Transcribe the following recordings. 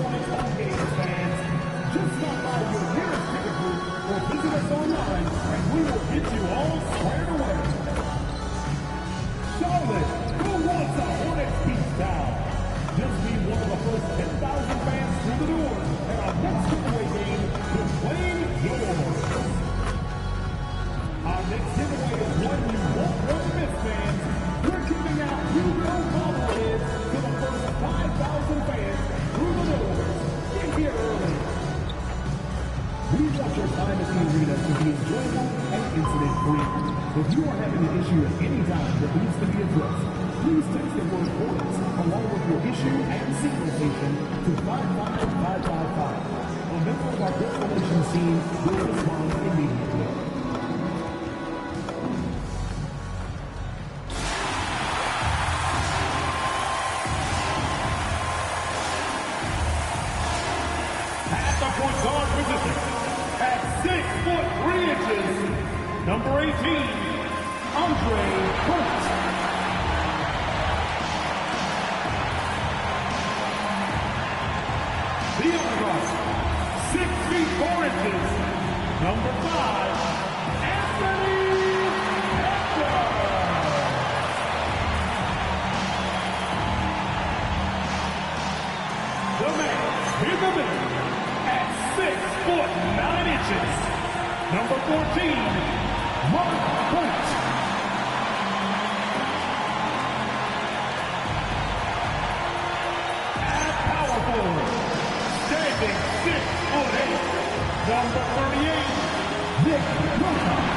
Hornets home games, fans. Just stop by your nearest ticket booth or visit us online, and we will get you all squared away. Charlotte, who wants a Hornets beat down? Just be one of the first 10,000 fans through the doors at our next giveaway game to claim yours. Our next giveaway is one you won't want to miss, fans. We're giving out two gold bobbleheads to the first 5,000 fans through the doors. Get here early. We want your time at the arena to be enjoyable and incident-free. If you are having an issue at any time that needs to be addressed, please text the word Hornets along with your issue and seat location to 55555. A member of our guest relations team will respond immediately. At the point guard position, at 6'3", number 18, Hornet. The other guard, 6 feet 4 inches, number 5, Anthony Hector. The man in the middle, at 6'9", number 14, Mark Point. At power forward, standing 6'8", number 38, Nick Wilcox.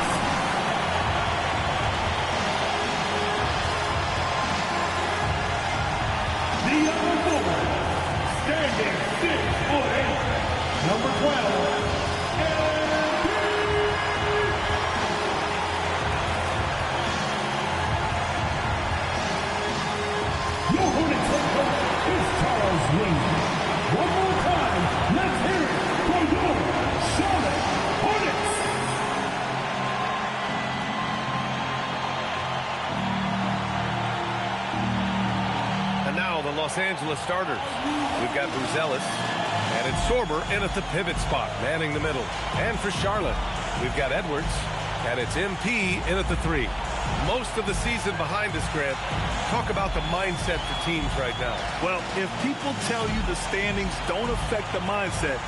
The other forward, standing 6'8", number 12, your Hornets head coach is Charles Lee. One more time, let's hear it for your Charlotte Hornets. And now the Los Angeles starters. We've got Bruzelis, and it's Sorber in at the pivot spot, manning the middle. And for Charlotte, we've got Edwards, and it's MP in at the 3. Most of the season behind us, Grant. Talk about the mindset for teams right now. Well, if people tell you the standings don't affect the mindset,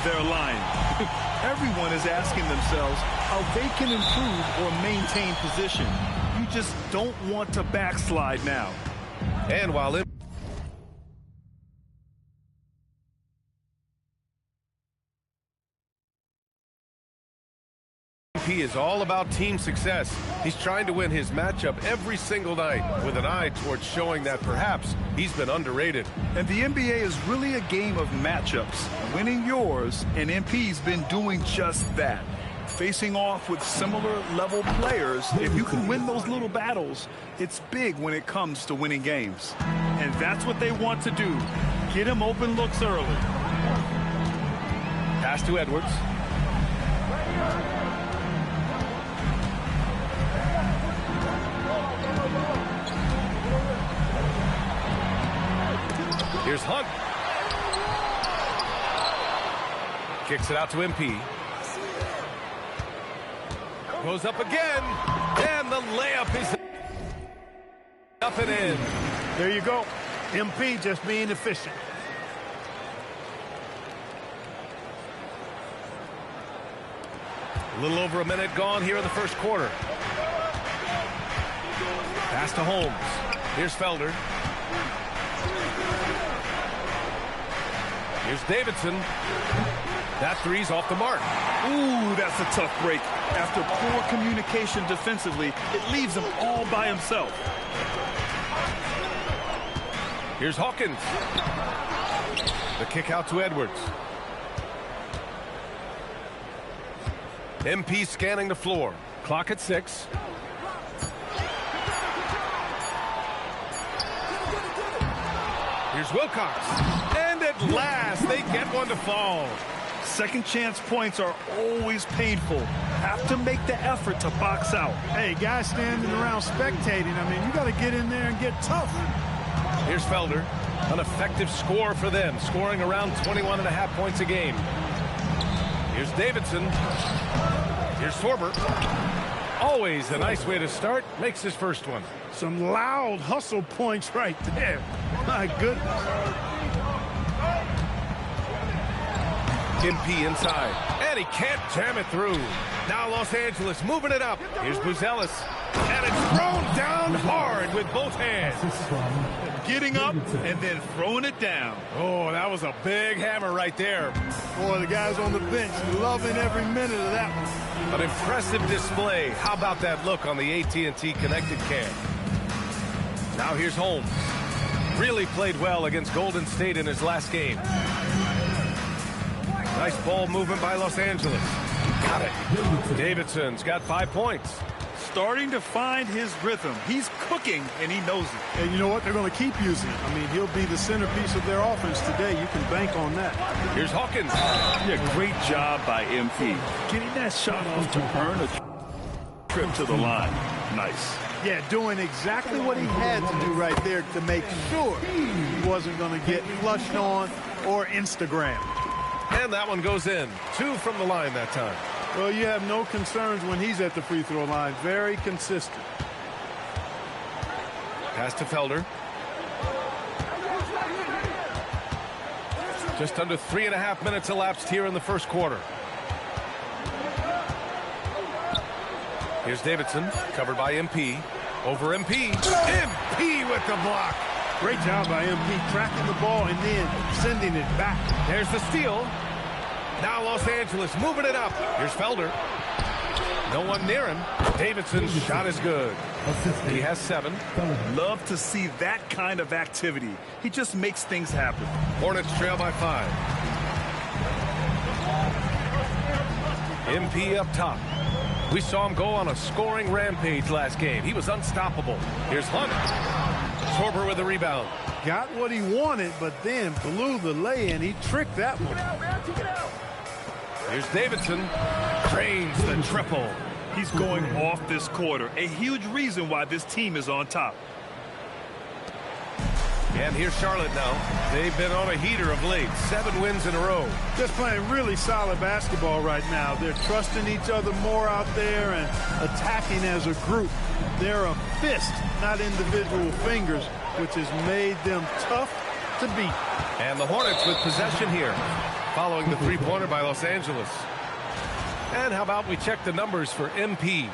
they're lying. Everyone is asking themselves how they can improve or maintain position. You just don't want to backslide now. And while he is all about team success. He's trying to win his matchup every single night with an eye towards showing that perhaps he's been underrated. And the NBA is really a game of matchups. Winning yours, and MP's been doing just that. facing off with similar level players, if you can win those little battles, it's big when it comes to winning games. And that's what they want to do. Get him open looks early. Pass to Edwards. Here's Hunt. Kicks it out to MP. Goes up again. And the layup is up and in. There you go. MP just being efficient. A little over a minute gone here in the first quarter. Pass to Holmes. Here's Felder. Here's Davidson. That three's off the mark. Ooh, that's a tough break. After poor communication defensively, it leaves him all by himself. Here's Hawkins. The kick out to Edwards. MP scanning the floor. Clock at 6. Here's Wilcox. And at last, they get one to fall. Second chance points are always painful. Have to make the effort to box out. Hey, guys standing around spectating, I mean, you got to get in there and get tough. Here's Felder. An effective score for them, scoring around 21.5 points a game. Here's Davidson. Here's Sorber. Always a nice way to start. Makes his first one. Some loud hustle points right there. My goodness. MP inside. And he can't jam it through. Now Los Angeles moving it up. Here's Buzelis. And it's thrown down hard with both hands. Getting up and then throwing it down. Oh, that was a big hammer right there. Boy, the guys on the bench loving every minute of that one. An impressive display. How about that look on the AT&T connected cam? Now here's Holmes. Really played well against Golden State in his last game. Nice ball movement by Los Angeles. Got it. Davidson's got 5 points. Starting to find his rhythm. He's cooking, and he knows it. And you know what? They're going to keep using it. I mean, he'll be the centerpiece of their offense today. You can bank on that. Here's Hawkins. Yeah, great job by MP. Getting that shot off to earn a trip to the line. Nice. Yeah, doing exactly what he had to do right there to make sure he wasn't going to get flushed on or Instagram. And that one goes in. 2 from the line that time. Well, you have no concerns when he's at the free throw line. Very consistent. Pass to Felder. Just under 3.5 minutes elapsed here in the first quarter. Here's Davidson, covered by MP. Over MP. MP with the block. Great job by MP tracking the ball and then sending it back. There's the steal. Now Los Angeles moving it up. Here's Felder. No one near him. Davidson's shot is good. He has 7. Love to see that kind of activity. He just makes things happen. Hornets trail by 5. MP up top. We saw him go on a scoring rampage last game. He was unstoppable. Here's Hunt. Sorber with the rebound. Got what he wanted, but then blew the lay-in. He tricked that one. Here's Davidson. Cranes the triple. He's going off this quarter. A huge reason why this team is on top. And here's Charlotte now. They've been on a heater of late. 7 wins in a row. Just playing really solid basketball right now. They're trusting each other more out there and attacking as a group. They're a fist, not individual fingers, which has made them tough to beat. And the Hornets with possession here, following the three-pointer by Los Angeles. And how about we check the numbers for MP?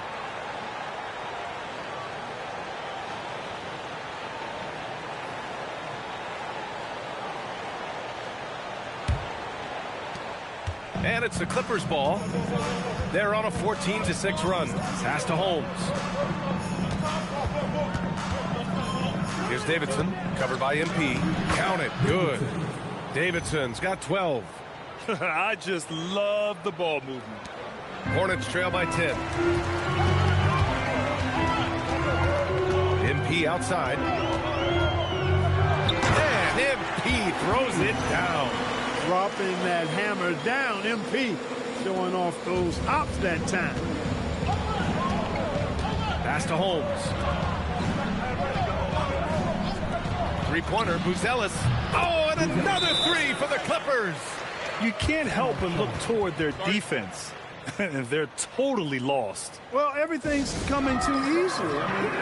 And it's the Clippers ball. They're on a 14-6 run. Pass to Holmes. Here's Davidson, covered by MP. Count it, good. Davidson's got 12. I just love the ball movement. Hornets trail by 10. MP outside. And MP throws it down. Dropping that hammer down. MP showing off those hops that time. Pass to Holmes. Three-pointer, Buzelis. Oh, and another three for the Clippers. You can't help but look toward their defense. They're totally lost. Well, everything's coming too easily. I mean,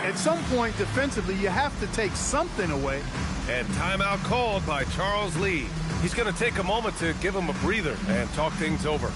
at some point defensively, you have to take something away. And timeout called by Charles Lee. He's going to take a moment to give him a breather and talk things over.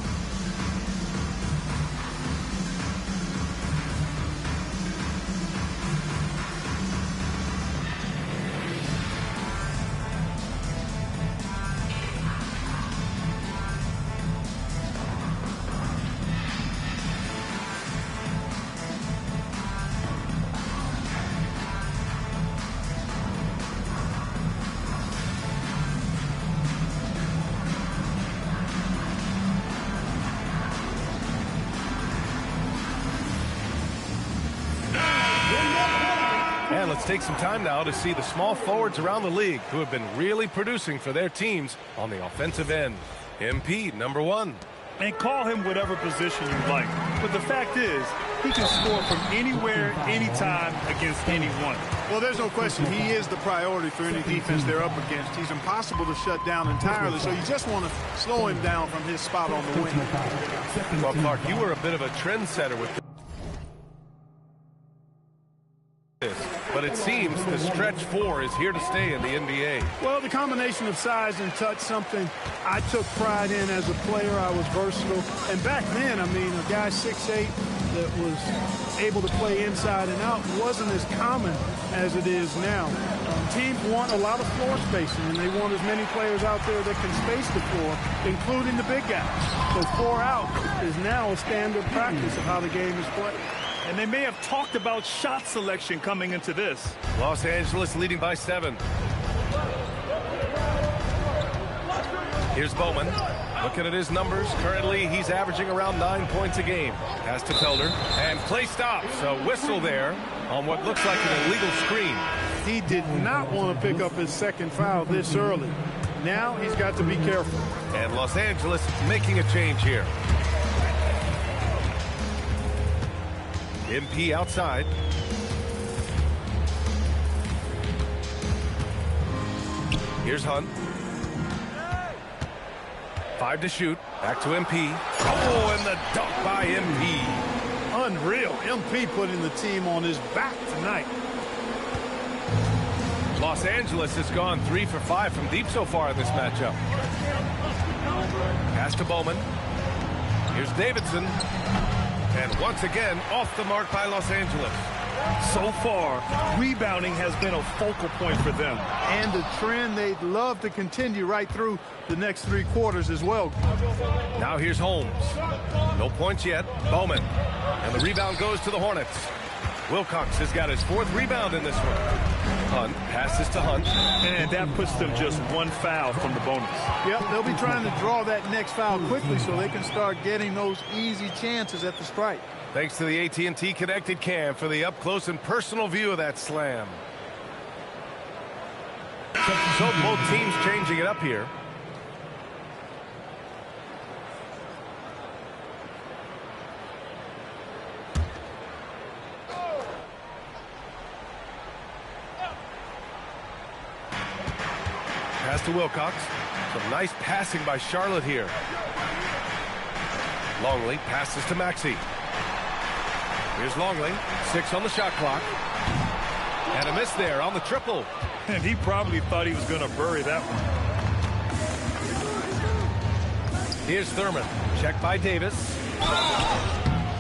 And let's take some time now to see the small forwards around the league who have been really producing for their teams on the offensive end. MP, number 1. And call him whatever position you like. But the fact is, he can score from anywhere, anytime, against anyone. Well, there's no question he is the priority for any defense they're up against. He's impossible to shut down entirely, so you just want to slow him down from his spot on the wing. Well, Clark, you were a bit of a trendsetter with this, but it seems the stretch 4 is here to stay in the NBA. Well, the combination of size and touch, something I took pride in as a player. I was versatile. And back then, I mean, a guy 6'8" that was able to play inside and out wasn't as common as it is now. Teams want a lot of floor spacing, and they want as many players out there that can space the floor, including the big guys. So 4 out is now a standard practice of how the game is played. And they may have talked about shot selection coming into this. Los Angeles leading by 7. Here's Bowman. Looking at his numbers, currently he's averaging around 9 points a game. Pass to Felder, and play stops. A whistle there on what looks like an illegal screen. He did not want to pick up his second foul this early. Now he's got to be careful. And Los Angeles making a change here. MP outside. Here's Hunt. 5 to shoot. Back to MP. Oh, and the dunk by MP. Unreal. MP putting the team on his back tonight. Los Angeles has gone 3 for 5 from deep so far in this matchup. Pass to Bowman. Here's Davidson. And once again, off the mark by Los Angeles. So far, rebounding has been a focal point for them. And a trend they'd love to continue right through the next 3 quarters as well. Now here's Holmes. No points yet. Bowman. And the rebound goes to the Hornets. Wilcox has got his 4th rebound in this one. Hunt passes to Hunt. And that puts them just 1 foul from the bonus. Yep, they'll be trying to draw that next foul quickly so they can start getting those easy chances at the strike. Thanks to the AT&T Connected Cam for the up-close and personal view of that slam. So both teams changing it up here. Pass to Wilcox. Some nice passing by Charlotte here. Longley passes to Maxey. Here's Longley. 6 on the shot clock. And a miss there on the triple. And he probably thought he was going to bury that one. Here's Thurman. Check by Davis.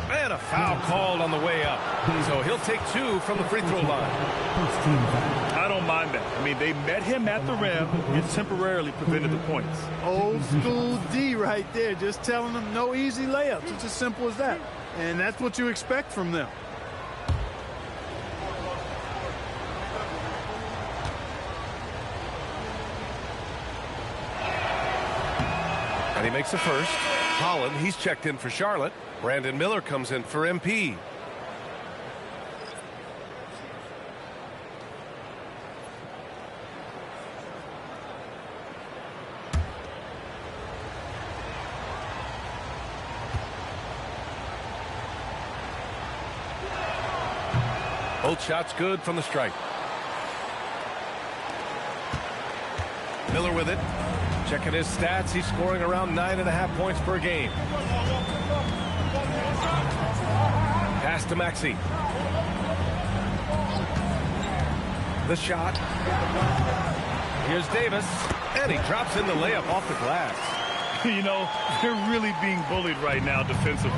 And a foul called on the way up. So he'll take 2 from the free throw line. I don't mind that. I mean, they met him at the rim and temporarily prevented the points. Old school D right there, just telling them no easy layups. It's as simple as that. And that's what you expect from them. And he makes the first. Holland, he's checked in for Charlotte. Brandon Miller comes in for MP. Both shots good from the strike. Miller with it. Checking his stats. He's scoring around 9.5 points per game. Pass to Maxey. The shot. Here's Davis. And he drops in the layup off the glass. You know, they're really being bullied right now defensively.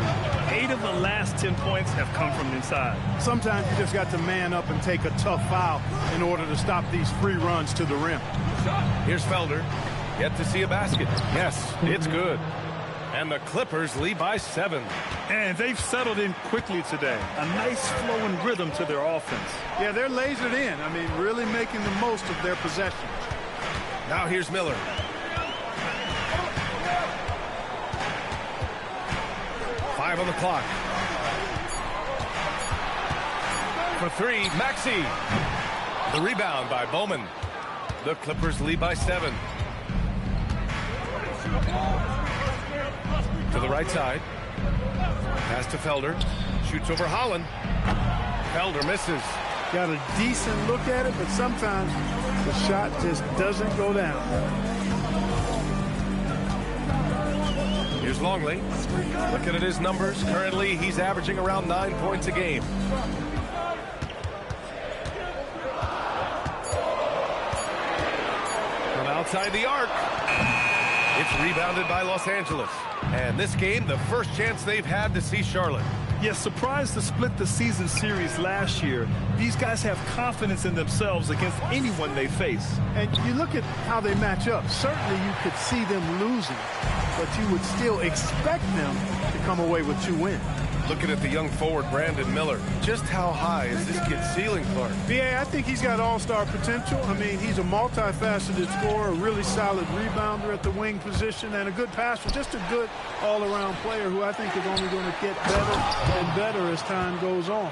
8 of the last 10 points have come from inside. Sometimes you just got to man up and take a tough foul in order to stop these free runs to the rim. Here's Felder. Yet to see a basket. Yes, it's good. And the Clippers lead by 7. And they've settled in quickly today. A nice flowing rhythm to their offense. Yeah, they're lasered in. I mean, really making the most of their possessions. Now here's Miller. Five on the clock. For 3, Maxey. The rebound by Bowman. The Clippers lead by 7. To the right side. Pass to Felder. Shoots over Holland. Felder misses. Got a decent look at it, but sometimes the shot just doesn't go down. Here's Longley. Looking at his numbers. Currently, he's averaging around 9 points a game. From outside the arc. It's rebounded by Los Angeles. And this game, the first chance they've had to see Charlotte. Yes, surprised to split the season series last year. These guys have confidence in themselves against anyone they face. And you look at how they match up. Certainly you could see them losing, but you would still expect them to come away with 2 wins. Looking at the young forward, Brandon Miller. Just how high is this kid's ceiling, Clark? Yeah, I think he's got all-star potential. I mean, he's a multifaceted scorer, a really solid rebounder at the wing position, and a good passer. Just a good all-around player who I think is only going to get better and better as time goes on.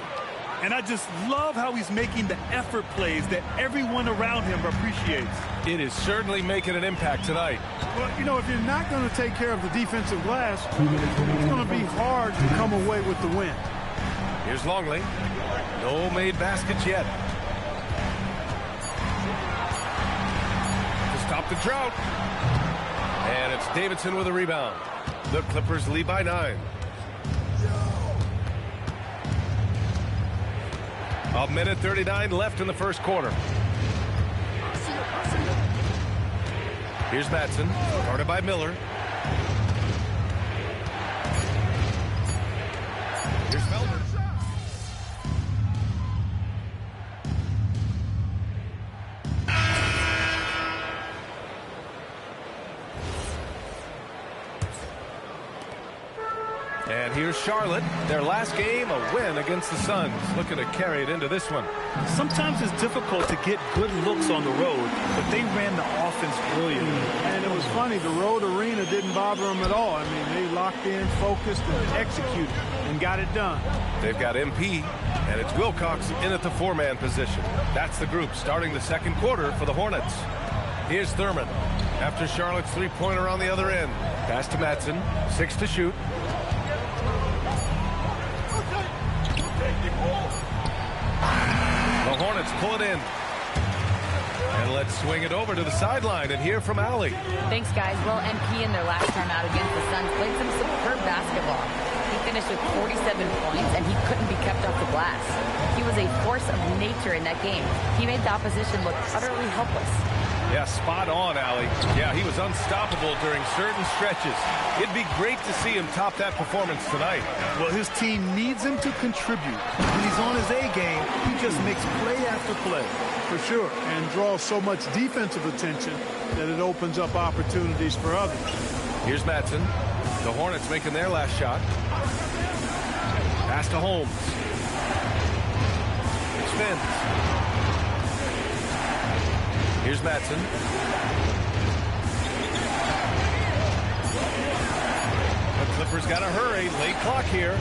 And I just love how he's making the effort plays that everyone around him appreciates. It is certainly making an impact tonight. Well, you know, if you're not going to take care of the defensive glass, it's going to be hard to come away with the win. Here's Longley. No made baskets yet. To stop the drought. And it's Davidson with a rebound. The Clippers lead by 9. A minute 39 left in the first quarter. Here's Madsen, guarded by Miller. Here's Felder. And here's Charlotte. Their last game, a win against the Suns. Looking to carry it into this one. Sometimes it's difficult to get good looks on the road, but they ran the offense brilliantly. And it was funny, the road arena didn't bother them at all. I mean, they locked in, focused, and executed, and got it done. They've got MP, and it's Wilcox in at the 4-man position. That's the group starting the second quarter for the Hornets. Here's Thurman. After Charlotte's three-pointer on the other end. Pass to Madsen. 6 to shoot. The Hornets pull it in. And let's swing it over to the sideline and hear from Allie. Thanks, guys. Well, MP in their last time out against the Suns played some superb basketball. He finished with 47 points, and he couldn't be kept off the glass. He was a force of nature in that game. He made the opposition look utterly helpless. Yeah, spot on, Allie. Yeah, he was unstoppable during certain stretches. It'd be great to see him top that performance tonight. Well, his team needs him to contribute. When he's on his A game, he just makes play after play. For sure, and draws so much defensive attention that it opens up opportunities for others. Here's Madsen. The Hornets making their last shot. Pass to Holmes. Spins. Here's Madsen. Clippers got to hurry. Late clock here.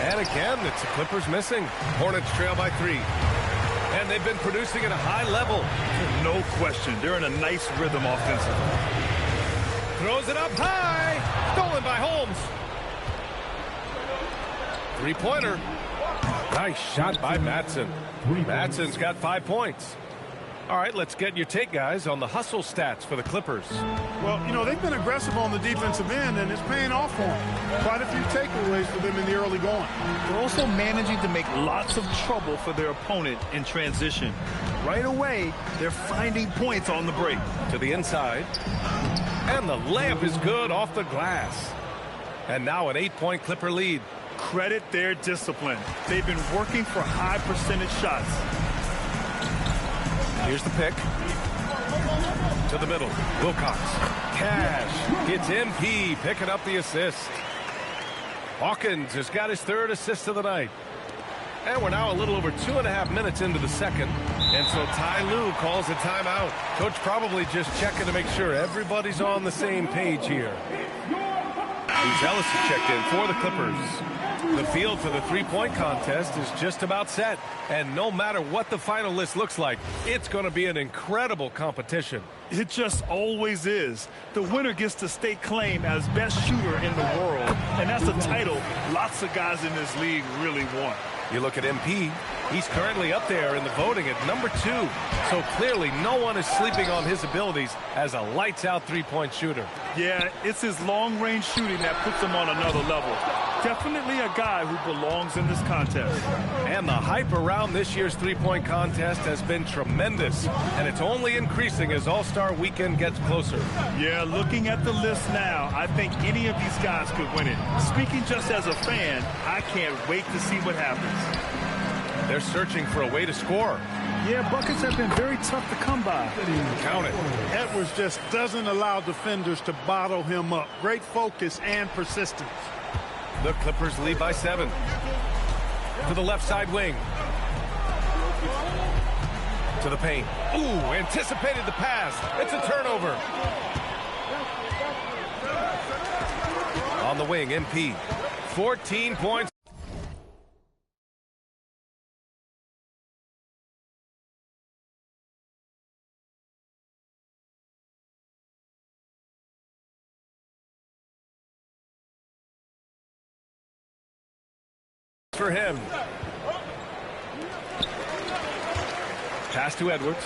And again, it's the Clippers missing. Hornets trail by 3. And they've been producing at a high level. No question. They're in a nice rhythm offensively. Throws it up high. Stolen by Holmes. Three-pointer. Nice shot by Matson. Matson's got 5 points. All right, let's get your take, guys, on the hustle stats for the Clippers. Well, you know, they've been aggressive on the defensive end, and it's paying off for them. Quite a few takeaways for them in the early going. They're also managing to make lots of trouble for their opponent in transition. Right away, they're finding points on the break. To the inside. And the layup is good off the glass. And now an 8-point Clipper lead. Credit their discipline. They've been working for high percentage shots. Here's the pick. To the middle. Wilcox. Cash. Gets MP picking up the assist. Hawkins has got his 3rd assist of the night. And we're now a little over 2.5 minutes into the second. And so Ty Lue calls a timeout. Coach probably just checking to make sure everybody's on the same page here. Ellis checked in for the Clippers. The field for the three-point contest is just about set. And no matter what the final list looks like, it's going to be an incredible competition. It just always is. The winner gets to stake claim as best shooter in the world. And that's a title lots of guys in this league really want. You look at MP, he's currently up there in the voting at number 2. So clearly no one is sleeping on his abilities as a lights-out three-point shooter. Yeah, it's his long-range shooting that puts him on another level. Definitely a guy who belongs in this contest. And the hype around this year's three-point contest has been tremendous. And it's only increasing as All-Star Weekend gets closer. Yeah, looking at the list now, I think any of these guys could win it. Speaking just as a fan, I can't wait to see what happens. They're searching for a way to score. Yeah, buckets have been very tough to come by. Count it. Edwards just doesn't allow defenders to bottle him up. Great focus and persistence. The Clippers lead by 7. To the left side wing. To the paint. Ooh, anticipated the pass. It's a turnover. On the wing, MP. 14 points. For him. Pass to Edwards.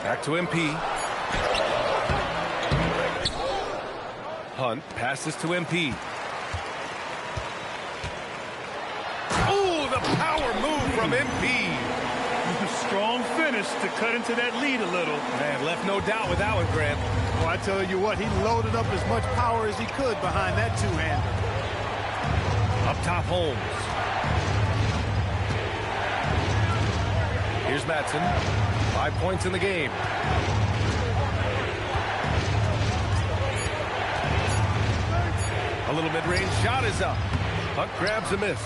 Back to MP. Hunt passes to MP. Oh, the power move from MP. Strong finish to cut into that lead a little. Man, left no doubt with that one, Grant. Well, I tell you what, he loaded up as much power as he could behind that two-hander. Up top, Holmes. Here's Matson. 5 points in the game. A little mid-range shot is up. Hunt grabs a miss.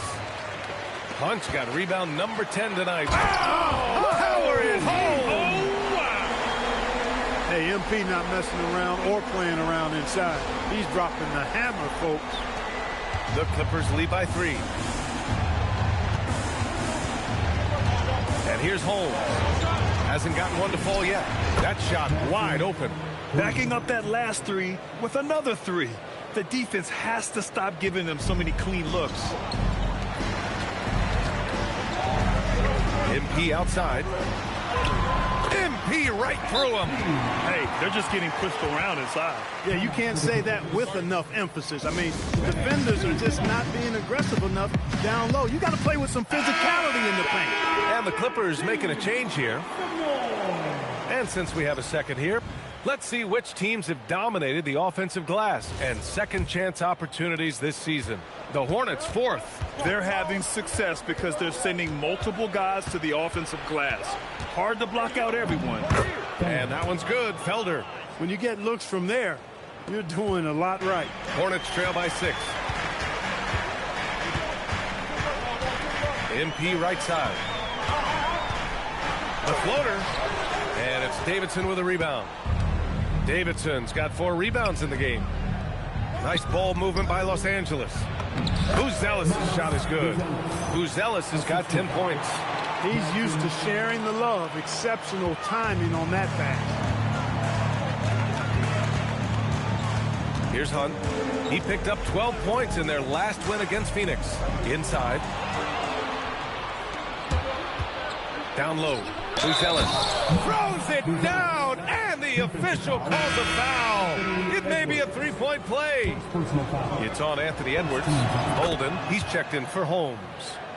Hunt's got rebound number 10 tonight. Oh, power is home. Oh, wow. Hey, MP not messing around or playing around inside. He's dropping the hammer, folks. The Clippers lead by 3. And here's Holmes. Hasn't gotten one to fall yet. That shot wide open. Backing up that last 3 with another 3. The defense has to stop giving them so many clean looks. MP outside. MP right through him. Hey, they're just getting pushed around inside. Yeah, you can't say that with enough emphasis. I mean, defenders are just not being aggressive enough down low. You got to play with some physicality in the paint. And the Clippers making a change here. And since we have a second here, let's see which teams have dominated the offensive glass and second chance opportunities this season. The Hornets 4th. They're having success because they're sending multiple guys to the offensive glass. Hard to block out everyone. And that one's good. Felder. When you get looks from there, you're doing a lot right. Hornets trail by 6. MP right side. The floater. And it's Davidson with a rebound. Davidson's got 4 rebounds in the game. Nice ball movement by Los Angeles. Buzelis' shot is good. Buzelis has got 10 points. He's used to sharing the love. Exceptional timing on that pass. Here's Hunt. He picked up 12 points in their last win against Phoenix. Inside. Down low. Buzelis throws it down, and the official calls a foul. It may be a three-point play. It's on Anthony Edwards. Holden, he's checked in for Holmes.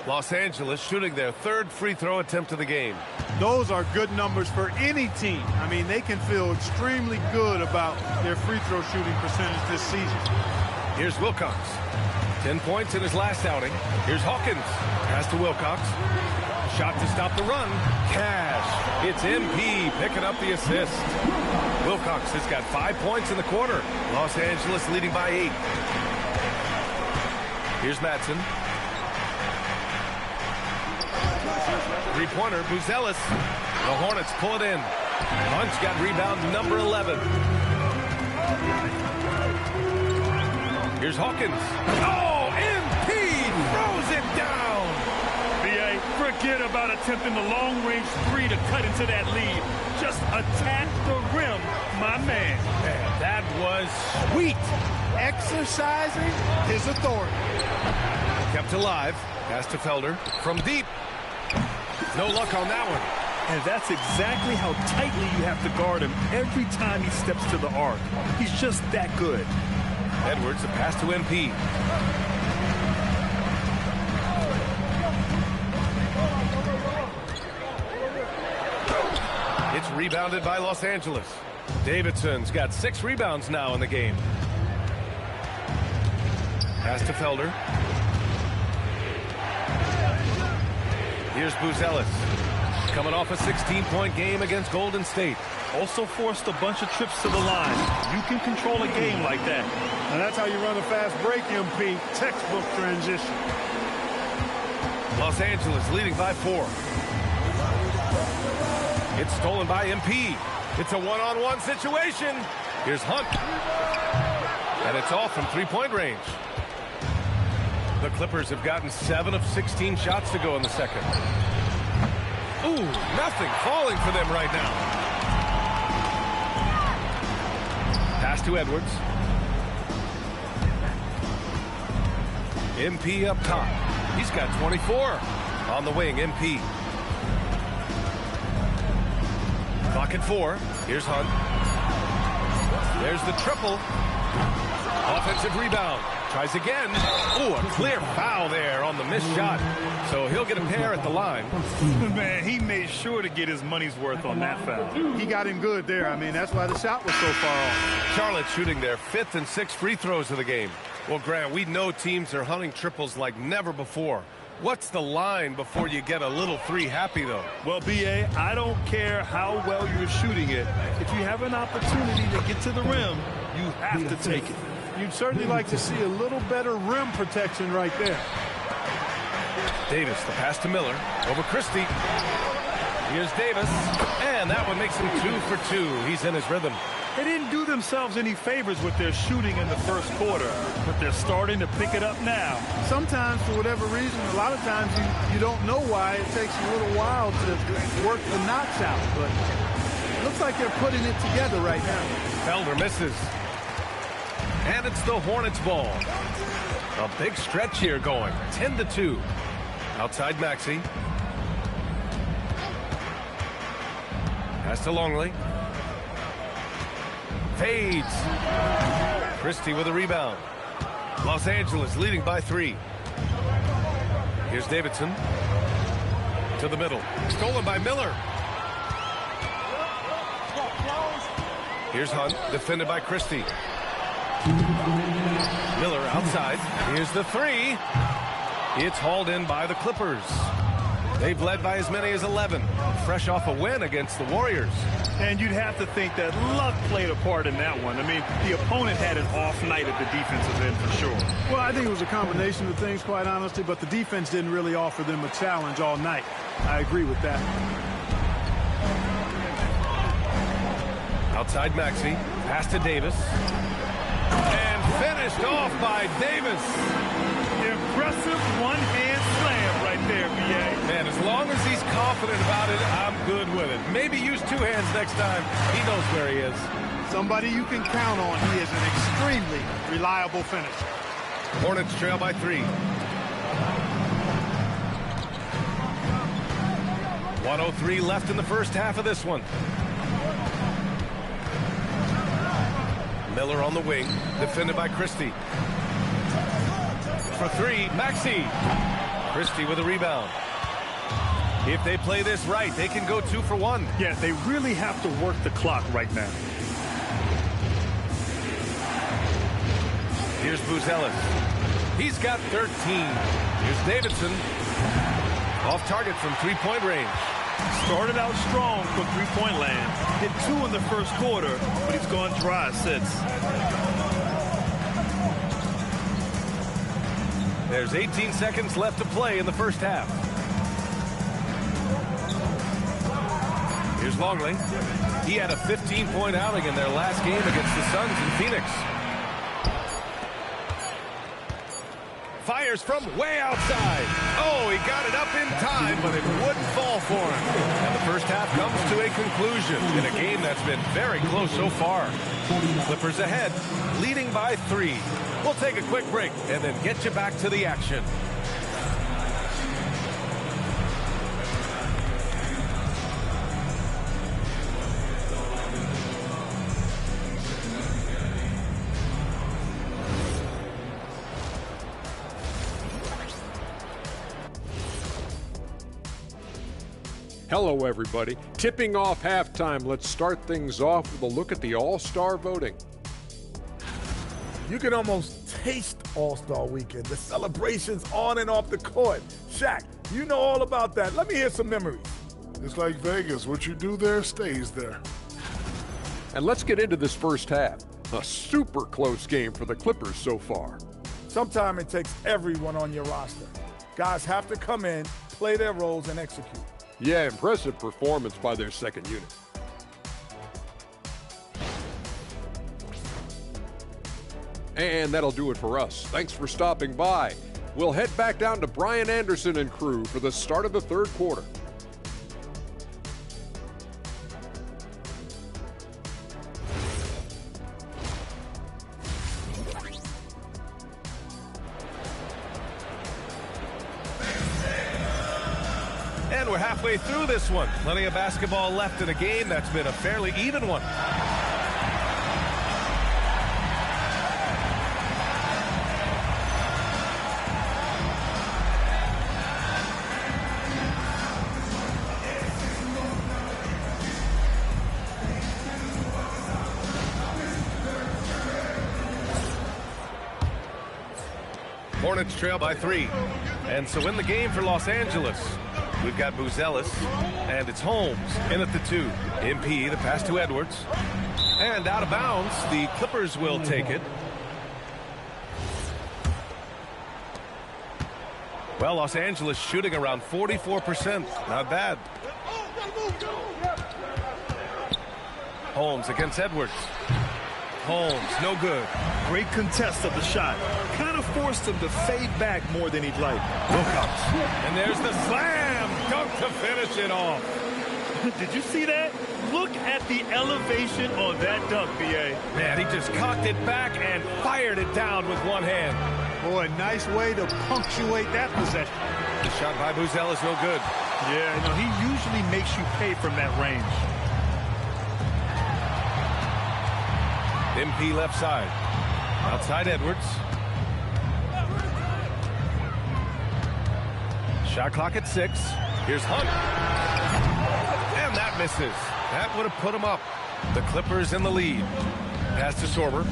Los Angeles shooting their third free throw attempt of the game. Those are good numbers for any team. I mean, they can feel extremely good about their free throw shooting percentage this season. Here's Wilcox. 10 points in his last outing. Here's Hawkins. Pass to Wilcox. Shot to stop the run. Cash. It's MP picking up the assist. Wilcox has got 5 points in the quarter. Los Angeles leading by 8. Here's Madsen. Three-pointer, Buzelis. The Hornets pull it in. Hunt's got rebound number 11. Here's Hawkins. Oh, MP throws it down. B.A., forget about attempting the long-range three to cut into that lead. Just attack the rim, my man. Man, that was sweet. Exercising his authority. Kept alive. Pass to Felder. From deep. No luck on that one. And that's exactly how tightly you have to guard him every time he steps to the arc. He's just that good. Edwards, a pass to MP. It's rebounded by Los Angeles. Davidson's got 6 rebounds now in the game. Pass to Felder. Here's Buzelis. Coming off a 16-point game against Golden State. Also forced a bunch of trips to the line. You can control a game like that. And that's how you run a fast break, MP. Textbook transition. Los Angeles leading by 4. It's stolen by MP. It's a one-on-one situation. Here's Hunt. And it's off from three-point range. The Clippers have gotten 7 of 16 shots to go in the second. Ooh, nothing falling for them right now. Pass to Edwards. MP up top. He's got 24. On the wing, MP. Clock at 4. Here's Hunt. There's the triple. Offensive rebound. Tries again. Ooh, a clear foul there on the missed shot. So he'll get a pair at the line. Man, he made sure to get his money's worth on that foul. He got him good there. I mean, that's why the shot was so far off. Charlotte shooting their 5th and 6th free throws of the game. Well, Grant, we know teams are hunting triples like never before. What's the line before you get a little three happy, though? Well, B.A., I don't care how well you're shooting it. If you have an opportunity to get to the rim, you have to take it. You'd certainly like to see a little better rim protection right there. Davis, the pass to Miller. Over Christie. Here's Davis. And that one makes him 2 for 2. He's in his rhythm. They didn't do themselves any favors with their shooting in the first quarter, but they're starting to pick it up now. Sometimes, for whatever reason, a lot of times you don't know why. It takes a little while to work the knots out, but it looks like they're putting it together right now. Felder misses. And it's the Hornets ball. A big stretch here going. 10-2. Outside Maxey. Pass to Longley. Fades. Christie with a rebound. Los Angeles leading by 3. Here's Davidson. To the middle. Stolen by Miller. Here's Hunt. Defended by Christie. Miller outside. Here's the 3. It's hauled in by the Clippers. They've led by as many as 11. Fresh off a win against the Warriors. And you'd have to think that luck played a part in that one. I mean, the opponent had an off night at the defensive end for sure. Well, I think it was a combination of things, quite honestly, but the defense didn't really offer them a challenge all night. I agree with that. Outside Maxey. Pass to Davis. And Finished off by Davis. Impressive one-hand slam right there, B.A. Man, as long as he's confident about it, I'm good with it. Maybe use two hands next time. He knows where he is. Somebody you can count on. He is an extremely reliable finisher. Hornets trail by 3. 1:03 left in the first half of this one. Miller on the wing, defended by Christie. For 3, Maxey. Christie with a rebound. If they play this right, they can go 2 for 1. Yeah, they really have to work the clock right now. Here's Buzelis. He's got 13. Here's Davidson. Off target from three-point range. Started out strong from three-point land. Hit 2 in the first quarter, but he's gone dry since. There's 18 seconds left to play in the first half. Here's Longley. He had a 15-point outing in their last game against the Suns in Phoenix. Fires from way outside. Oh, he got it up in time, but it wouldn't fall for him. And the first half comes to a conclusion in a game that's been very close so far. Clippers ahead, leading by 3. We'll take a quick break and then get you back to the action. Hello, everybody. Tipping off halftime, let's start things off with a look at the All-Star voting. You can almost taste All-Star Weekend, the celebrations on and off the court. Shaq, you know all about that. Let me hear some memories. It's like Vegas. What you do there stays there. And let's get into this first half. A super close game for the Clippers so far. Sometimes it takes everyone on your roster. Guys have to come in, play their roles, and execute. Yeah, impressive performance by their second unit. And that'll do it for us. Thanks for stopping by. We'll head back down to Brian Anderson and crew for the start of the third quarter. And we're halfway through this one. Plenty of basketball left in a game that's been a fairly even one. Hornets trail by 3. And so in the game for Los Angeles, we've got Buzelis, and it's Holmes in at the 2. MP, the pass to Edwards. And out of bounds, the Clippers will take it. Well, Los Angeles shooting around 44%. Not bad. Holmes against Edwards. Holmes, no good. Great contest of the shot. Kind of forced him to fade back more than he'd like. Wilcox. And there's the slam dunk to finish it off. Did you see that? Look at the elevation on that dunk, B.A. Man, he just cocked it back and fired it down with one hand. Boy, nice way to punctuate that possession. The shot by Buzelis, no good. Yeah, you know, he usually makes you pay from that range. MP left side. Outside Edwards. Shot clock at 6. Here's Hunt. And that misses. That would have put him up. The Clippers in the lead. Pass to Sorber.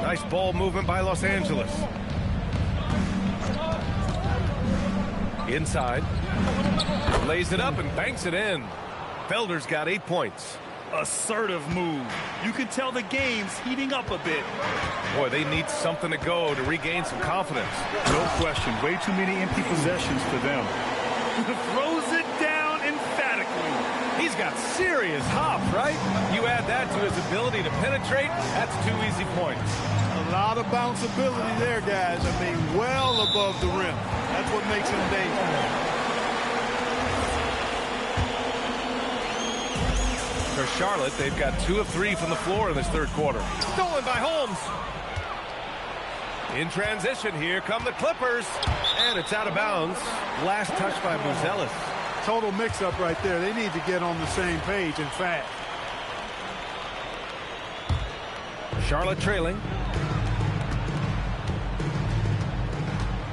Nice ball movement by Los Angeles. Inside. Lays it up and banks it in. Felder's got 8 points. Assertive move. You can tell the game's heating up a bit. Boy, they need something to go to regain some confidence. No question. Way too many empty possessions for them. Throws it down emphatically. He's He's got serious hop, right? You add that to his ability to penetrate, that's 2 easy points. A lot of bounceability there, guys. I mean, well above the rim. That's what makes him dangerous. For Charlotte, they've got 2 of 3 from the floor in this third quarter. Stolen by Holmes. In transition, here come the Clippers. And it's out of bounds. Last touch by Buzelis. Total mix-up right there. They need to get on the same page, in fact. Charlotte trailing.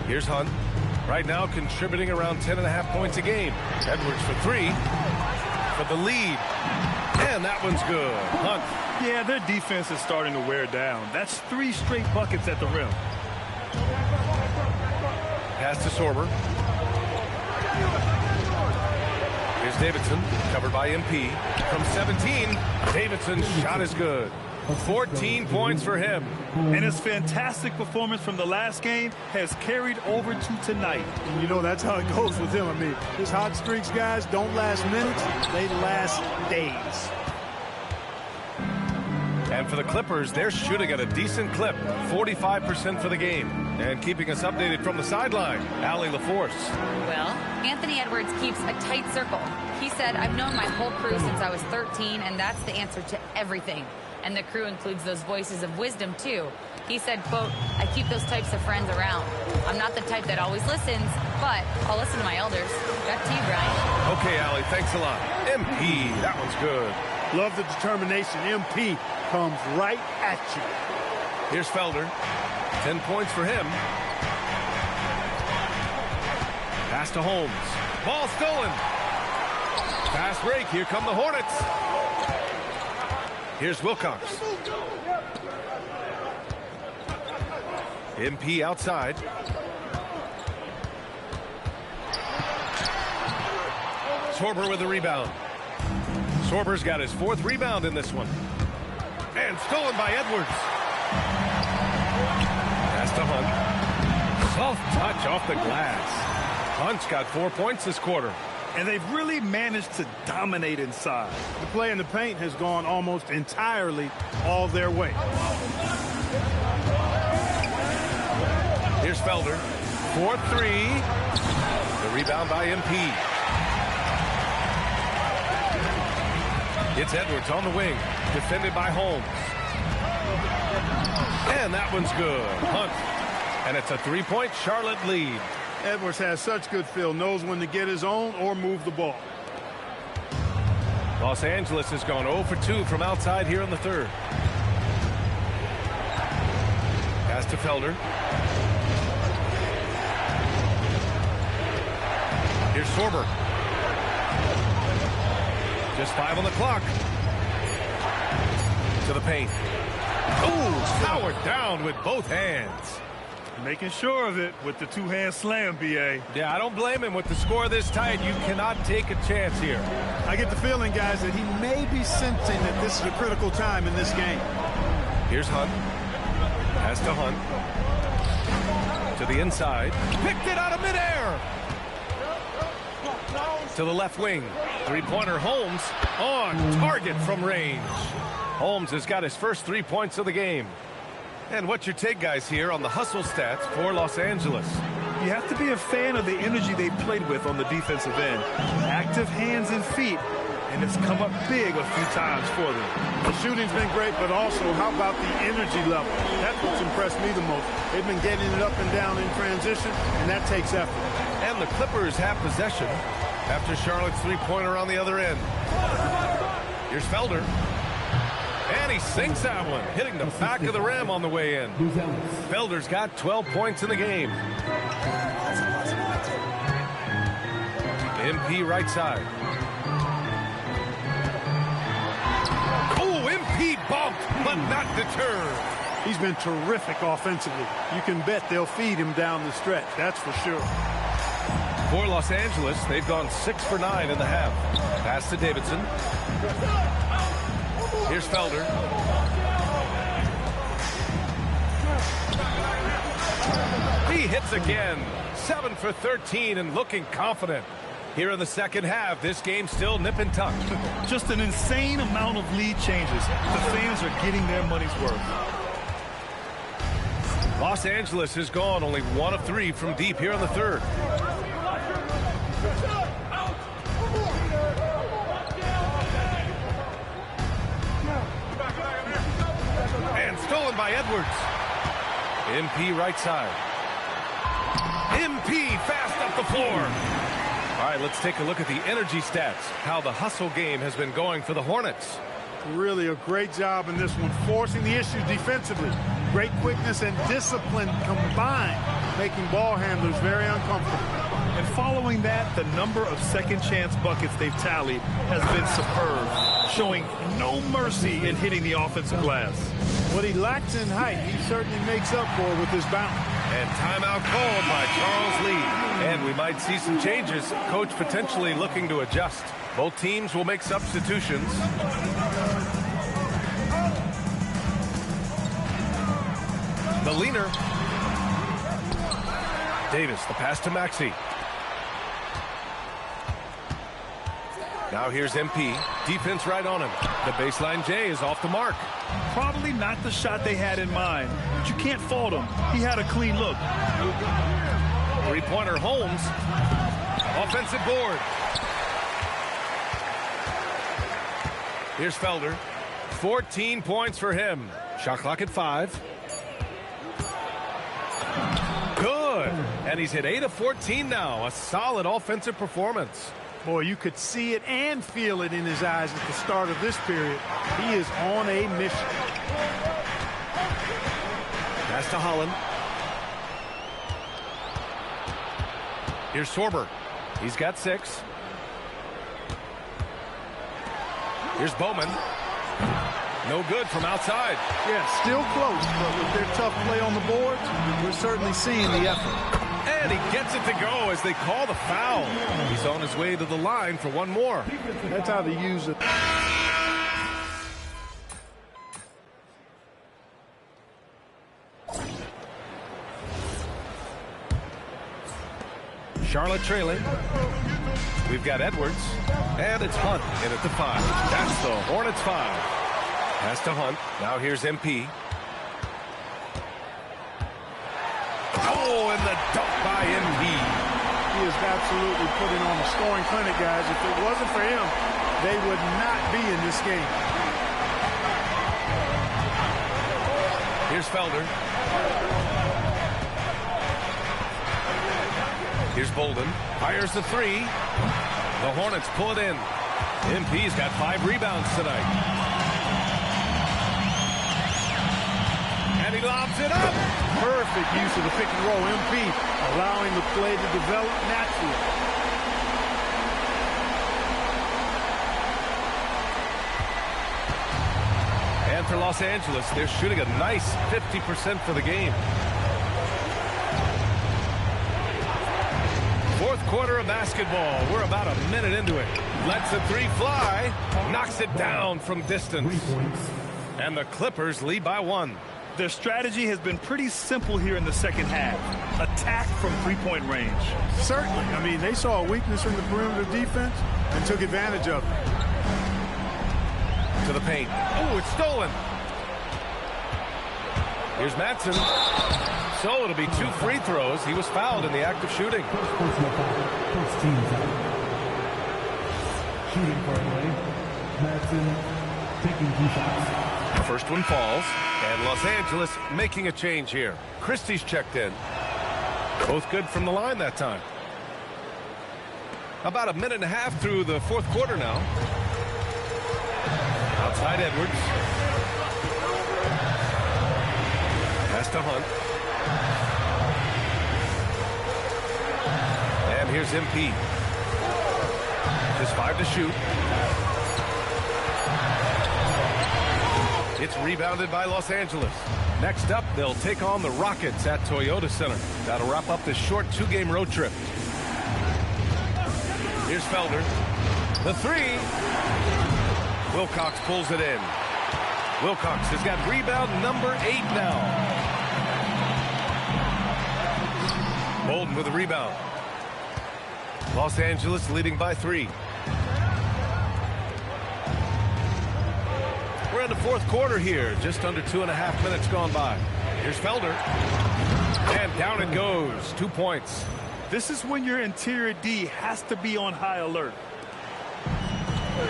Here's Hunt. Right now contributing around 10.5 points a game. Edwards for 3. For the lead. And that one's good. Hunt. Yeah, their defense is starting to wear down. That's 3 straight buckets at the rim. Pass to Sorber. Here's Davidson, covered by MP. From 17, Davidson's shot is good. 14 points for him. And his fantastic performance from the last game has carried over to tonight. You know, that's how it goes with him. I mean, his hot streaks, guys, don't last minutes. They last days. And for the Clippers, they're shooting at a decent clip, 45% for the game. And keeping us updated from the sideline, Allie LaForce. Well, Anthony Edwards keeps a tight circle. He said, I've known my whole crew since I was 13, and that's the answer to everything. And the crew includes those voices of wisdom, too. He said, quote, I keep those types of friends around. I'm not the type that always listens, but I'll listen to my elders. Back to you, Brian. Okay, Allie, thanks a lot. MP, that one's good. Love the determination. MP comes right at you. Here's Felder. 10 points for him. Pass to Holmes. Ball stolen. Fast break. Here come the Hornets. Here's Wilcox. MP outside. Sorber with the rebound. Sorber's got his 4th rebound in this one. And stolen by Edwards. Pass to Hunt. Soft touch off the glass. Hunt's got 4 points this quarter. And they've really managed to dominate inside. The play in the paint has gone almost entirely all their way. Here's Felder. 4-3. The rebound by MP. It's Edwards on the wing. Defended by Holmes. And that one's good. Hunt. And it's a 3-point Charlotte lead. Edwards has such good feel, knows when to get his own or move the ball. Los Angeles has gone 0 for 2 from outside here in the third. Pass to Felder. Here's Sorber. Just 5 on the clock. To the paint. Oh, powered down with both hands. Making sure of it with the 2-hand slam, B.A. Yeah, I don't blame him. With the score this tight, you cannot take a chance here. I get the feeling, guys, that he may be sensing that this is a critical time in this game. Here's Hunt. Pass to Hunt. To the inside. Picked it out of midair. To the left wing. 3-pointer Holmes on target from range. Holmes has got his first 3 points of the game. And what's your take, guys, here on the hustle stats for Los Angeles? You have to be a fan of the energy they played with on the defensive end. Active hands and feet, and it's come up big a few times for them. The shooting's been great, but also how about the energy level? That's what's impressed me the most. They've been getting it up and down in transition, and that takes effort. And the Clippers have possession after Charlotte's 3-pointer on the other end. Here's Felder. And he sinks that one, hitting the back of the rim on the way in. Felder's got 12 points in the game. MP right side. Oh, MP bumped, but not deterred. He's been terrific offensively. You can bet they'll feed him down the stretch, that's for sure. For Los Angeles, they've gone 6 for 9 in the half. Pass to Davidson. Here's Felder. He hits again. 7 for 13 and looking confident. Here in the second half, this game still nip and tuck. Just an insane amount of lead changes. The fans are getting their money's worth. Los Angeles has gone only 1 of 3 from deep here in the third. And stolen by Edwards. MP right side. MP fast up the floor. All right, let's take a look at the energy stats, how the hustle game has been going for the Hornets. Really a great job in this one, forcing the issue defensively. Great quickness and discipline combined, making ball handlers very uncomfortable. And following that, the number of second chance buckets they've tallied has been superb, showing no mercy in hitting the offensive glass. What he lacks in height, he certainly makes up for with his bounce. And timeout called by Charles Lee. And we might see some changes. Coach potentially looking to adjust. Both teams will make substitutions. The leaner. Davis, the pass to Maxey. Now here's MP. Defense right on him. The baseline J is off the mark. Probably not the shot they had in mind, but you can't fault him. He had a clean look. Three-pointer Holmes. Offensive board. Here's Felder. 14 points for him. Shot clock at 5. Good. And he's hit 8 of 14 now. A solid offensive performance. Boy, you could see it and feel it in his eyes at the start of this period. He is on a mission. Pass to Holland. Here's Sorber. He's got 6. Here's Bowman. No good from outside. Yeah, still close, but with their tough play on the boards, we're certainly seeing the effort. And he gets it to go as they call the foul. He's on his way to the line for one more. That's how they use it. Charlotte trailing. We've got Edwards. And it's Hunt in at the 5. That's the Hornets 5. Pass to Hunt. Now here's MP. Oh, and the dunk by MP. He is absolutely putting on a scoring clinic, guys. If it wasn't for him, they would not be in this game. Here's Felder. Here's Bolden. Fires the 3. The Hornets pull it in. MP's got 5 rebounds tonight. And he lobs it up. Perfect use of the pick and roll. MP allowing the play to develop naturally. And for Los Angeles, they're shooting a nice 50% for the game. Fourth quarter of basketball. We're about a minute into it. Lets the 3 fly. Knocks it down from distance. And the Clippers lead by 1. Their strategy has been pretty simple here in the second half. Attack from three-point range. Certainly. I mean, they saw a weakness in the perimeter defense and took advantage of it. To the paint. Oh, it's stolen. Here's Madsen. So it'll be 2 free throws. He was fouled in the act of shooting. First team foul. Shooting far away. Madsen taking 2 shots. The first one falls. And Los Angeles making a change here. Christie's checked in. Both good from the line that time. About a minute and a half through the fourth quarter now. Outside Edwards. Pass to Hunt. And here's MP. Just 5 to shoot. It's rebounded by Los Angeles. Next up, they'll take on the Rockets at Toyota Center. That'll wrap up this short 2-game road trip. Here's Felder. The 3. Wilcox pulls it in. Wilcox has got rebound number 8 now. Bolden with a rebound. Los Angeles leading by 3. We're in the fourth quarter here. Just under 2.5 minutes gone by. Here's Felder. And down it goes. 2 points. This is when your interior D has to be on high alert.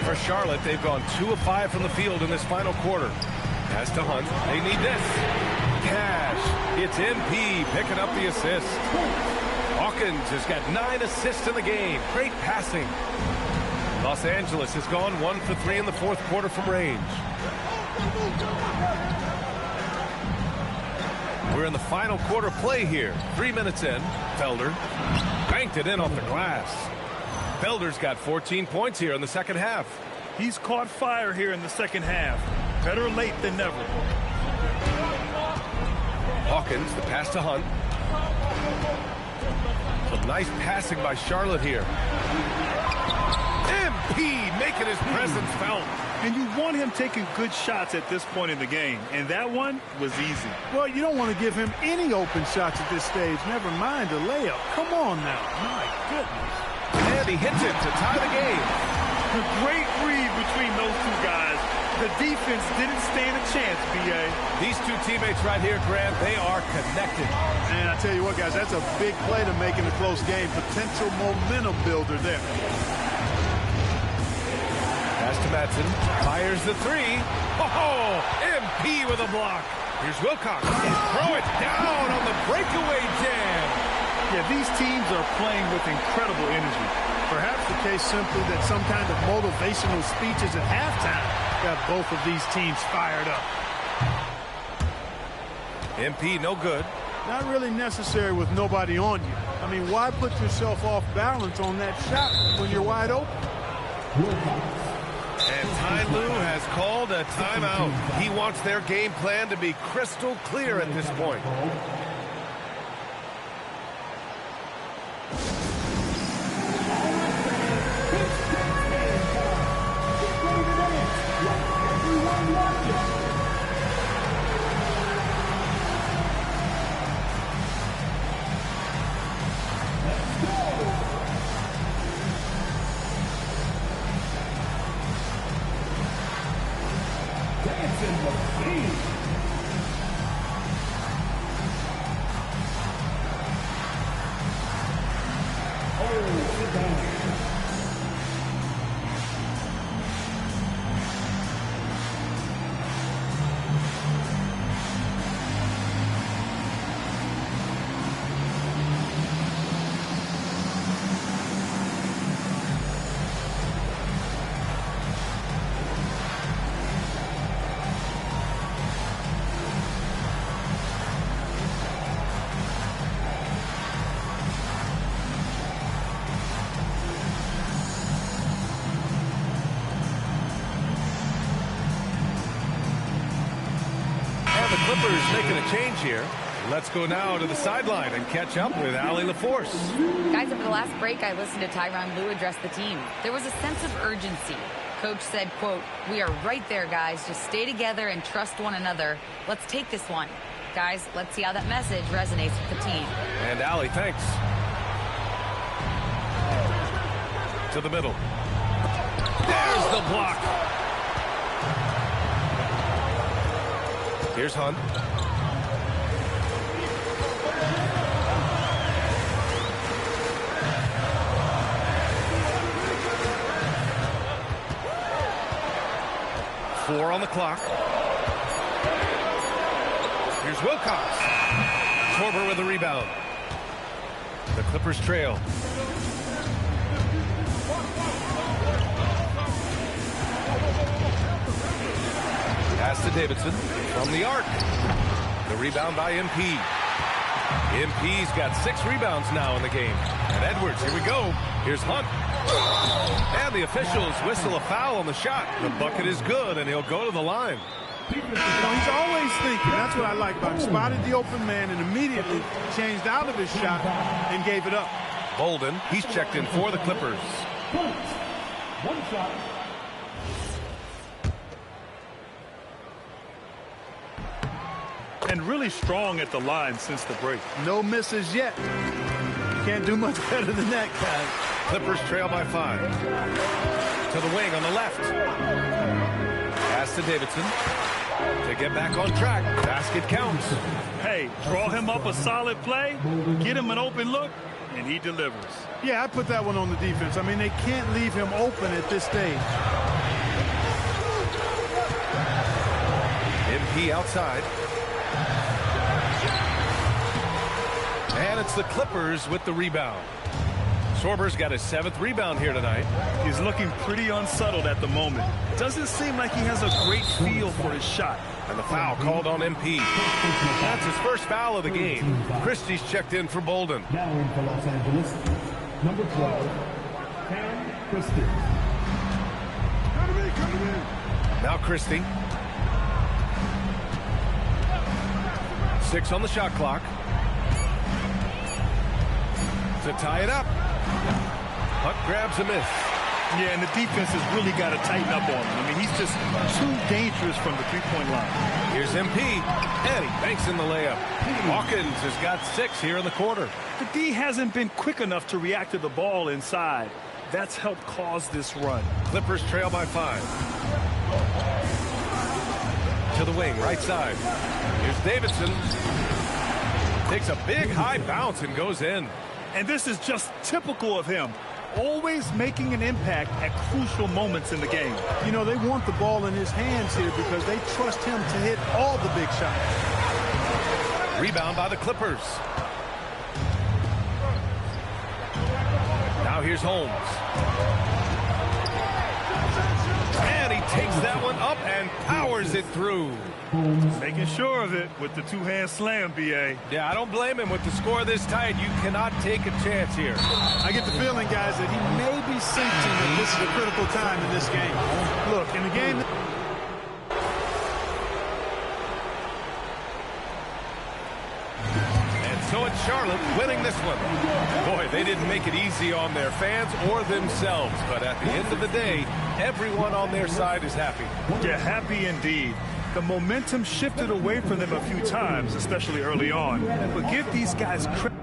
For Charlotte, they've gone 2 of 5 from the field in this final quarter. Pass to Hunt. They need this. Cash. It's MP picking up the assist. Hawkins has got 9 assists in the game. Great passing. Los Angeles has gone 1 for 3 in the fourth quarter from range. We're in the final quarter play here. 3 minutes in. Felder banked it in off the glass. Felder's got 14 points here in the second half. He's caught fire here in the second half. Better late than never. Hawkins, the pass to Hunt. Some nice passing by Charlotte here. MP making his presence felt. And you want him taking good shots at this point in the game. And that one was easy. Well, you don't want to give him any open shots at this stage. Never mind a layup. Come on now. My goodness. And he hits it to tie the game. A great read between those two guys. The defense didn't stand a chance, B.A. These two teammates right here, Grant, they are connected. And I tell you what, guys, that's a big play to make in a close game. Potential momentum builder there. Pass to Madsen. Fires the 3. Oh, MP with a block. Here's Wilcox. Throw it down on the breakaway jam. Yeah, these teams are playing with incredible energy. Perhaps the case simply that some kind of motivational speeches at halftime got both of these teams fired up. MP no good. Not really necessary with nobody on you. I mean, why put yourself off balance on that shot when you're wide open? And Ty Lue has called a timeout. He wants their game plan to be crystal clear at this point. Clippers making a change here. Let's go now to the sideline and catch up with Allie LaForce. Guys, over the last break, I listened to Tyronn Lue address the team. There was a sense of urgency. Coach said, quote, "We are right there, guys. Just stay together and trust one another. Let's take this one." Guys, let's see how that message resonates with the team. And Allie, thanks. To the middle. There's the block. Here's Hunt. Four on the clock. Here's Wilcox. Korver with the rebound. The Clippers trail. Pass to Davidson from the arc. The rebound by MP. MP's got 6 rebounds now in the game. And Edwards, here we go. Here's Hunt. And the officials whistle a foul on the shot. The bucket is good, and he'll go to the line. You know, he's always thinking. That's what I like about him. Spotted the open man and immediately changed out of his shot and gave it up. Bolden, he's checked in for the Clippers. One shot. And really strong at the line since the break. No misses yet. You can't do much better than that, guys. Clippers trail by 5. To the wing on the left. Pass to Davidson. To get back on track. Basket counts. Hey, draw him up a solid play, get him an open look, and he delivers. Yeah, I put that one on the defense. I mean, they can't leave him open at this stage. MP outside. And it's the Clippers with the rebound. Sorber's got his 7th rebound here tonight. He's looking pretty unsettled at the moment. Doesn't seem like he has a great feel for his shot. And the foul called on MP. That's his first foul of the game. Christie's checked in for Bolden. Now in for Los Angeles, number 12, Cam Christie. Now Christie. 6 on the shot clock. To tie it up. Huck grabs a miss. Yeah, and the defense has really got to tighten up on him. I mean, he's just too dangerous from the three-point line. Here's MP, and he banks in the layup. Hawkins has got 6 here in the quarter. The D hasn't been quick enough to react to the ball inside. That's helped cause this run. Clippers trail by 5. To the wing, right side. Here's Davidson. Takes a big high bounce and goes in. And this is just typical of him. Always making an impact at crucial moments in the game. You know, they want the ball in his hands here because they trust him to hit all the big shots. Rebound by the Clippers. Now here's Holmes. And he takes that one up and powers it through. Making sure of it with the two-hand slam, B.A. Yeah, I don't blame him. With the score this tight, you cannot take a chance here. I get the feeling, guys, that he may be sensing that this is a critical time in this game. Look, in the game... And so it's Charlotte winning this one. Boy, they didn't make it easy on their fans or themselves. But at the end of the day, everyone on their side is happy. Yeah, happy indeed. The momentum shifted away from them a few times, especially early on. But give these guys credit.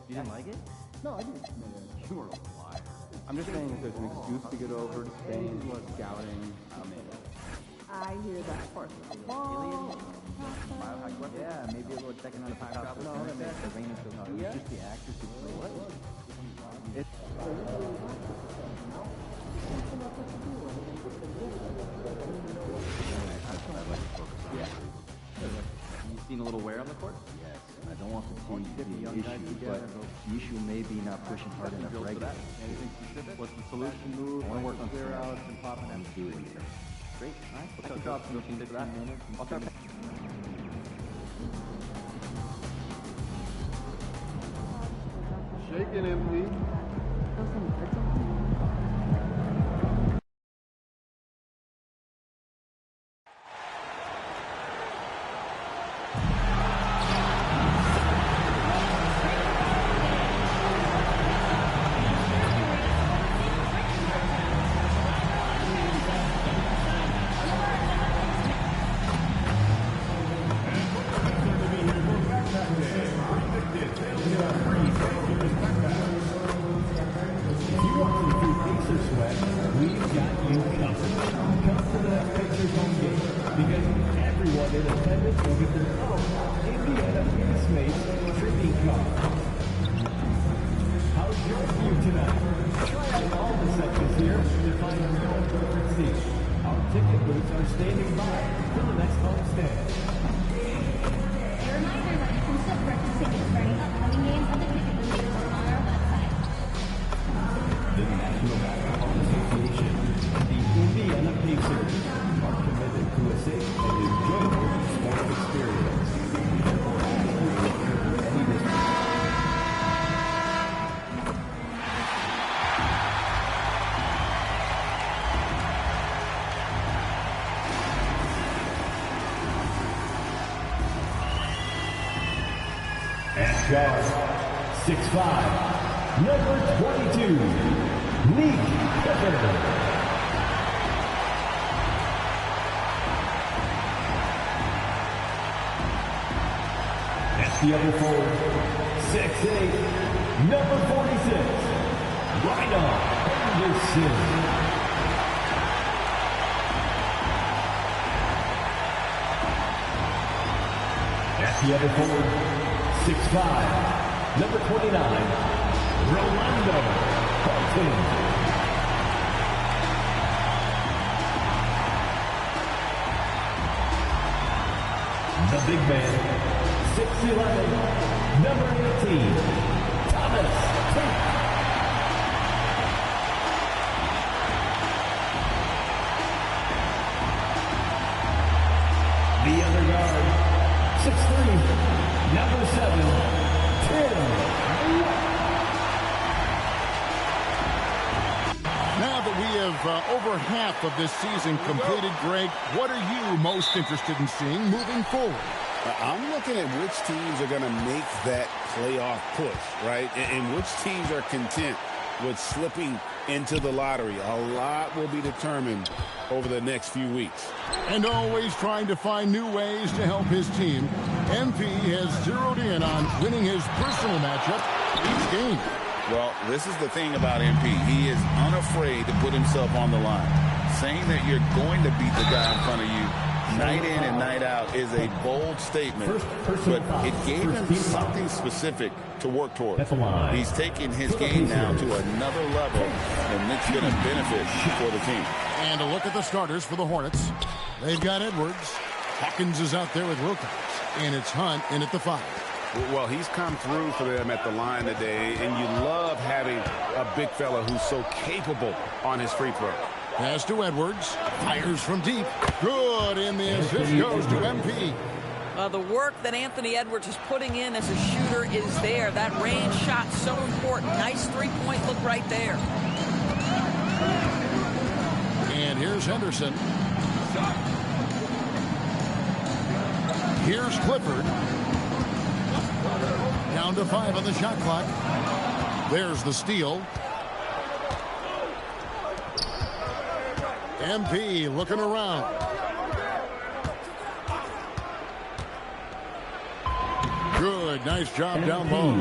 You didn't like it? No, I didn't. You were a liar. I'm just saying if there's an excuse to get over to Spain, scouting, I'm in. I hear that part of the ball. Yeah, maybe a little checking on the power shop. No, that makes the rain so hard. It's just the actors who play what? It's... Yeah. You seen a little wear on the court? Yes. I don't want fatigue to be an issue, but the issue may be not pushing hard enough regularly. Anything specific? What's the solution move? I want to work on clear outs and popping. I'm doing it. Great. All right. We'll talk some looking for that. I'll start. Shaking empty. Because everyone in attendance will get their own Indiana Pace Mates drinking cup. How's your view tonight? Try out all the sections here to find your perfect seat. Our ticket booths are standing by for the next home stand. A reminder that you can still purchase tickets for any upcoming games on the ticket booth on our website. The National Basketball Association and the Indiana Pacers are committed to a safe and enjoyable sports experience. At guard, 6'5", number 22, Lee Clifford. The other forward, 6'8", number 46, Rhino Anderson. At the other forward, 6'5", number 29, Rolando Holton. The big man, 6'11", number 18, Thomas Tate. The other guard, 6'3", number 7, Tim. Now that we have over half of this season completed, Greg, what are you most interested in seeing moving forward? I'm looking at which teams are going to make that playoff push, right? And which teams are content with slipping into the lottery. A lot will be determined over the next few weeks. And always trying to find new ways to help his team, MP has zeroed in on winning his personal matchup each game. Well, this is the thing about MP. He is unafraid to put himself on the line. Saying that you're going to beat the guy in front of you night in and night out is a bold statement, but it gave him something specific to work towards. He's taking his game now to another level, and it's going to benefit for the team. And a look at the starters for the Hornets. They've got Edwards. Hawkins is out there with Wilcox, and it's Hunt in at the 5. Well, he's come through for them at the line today, and you love having a big fella who's so capable on his free throw. Pass to Edwards. Fires from deep. Good, and the assist goes to MP. The work that Anthony Edwards is putting in as a shooter is there. That range shot so important. Nice three-point look right there. And here's Henderson. Here's Clifford. Down to 5 on the shot clock. There's the steal. MP looking around. Good, nice job down low.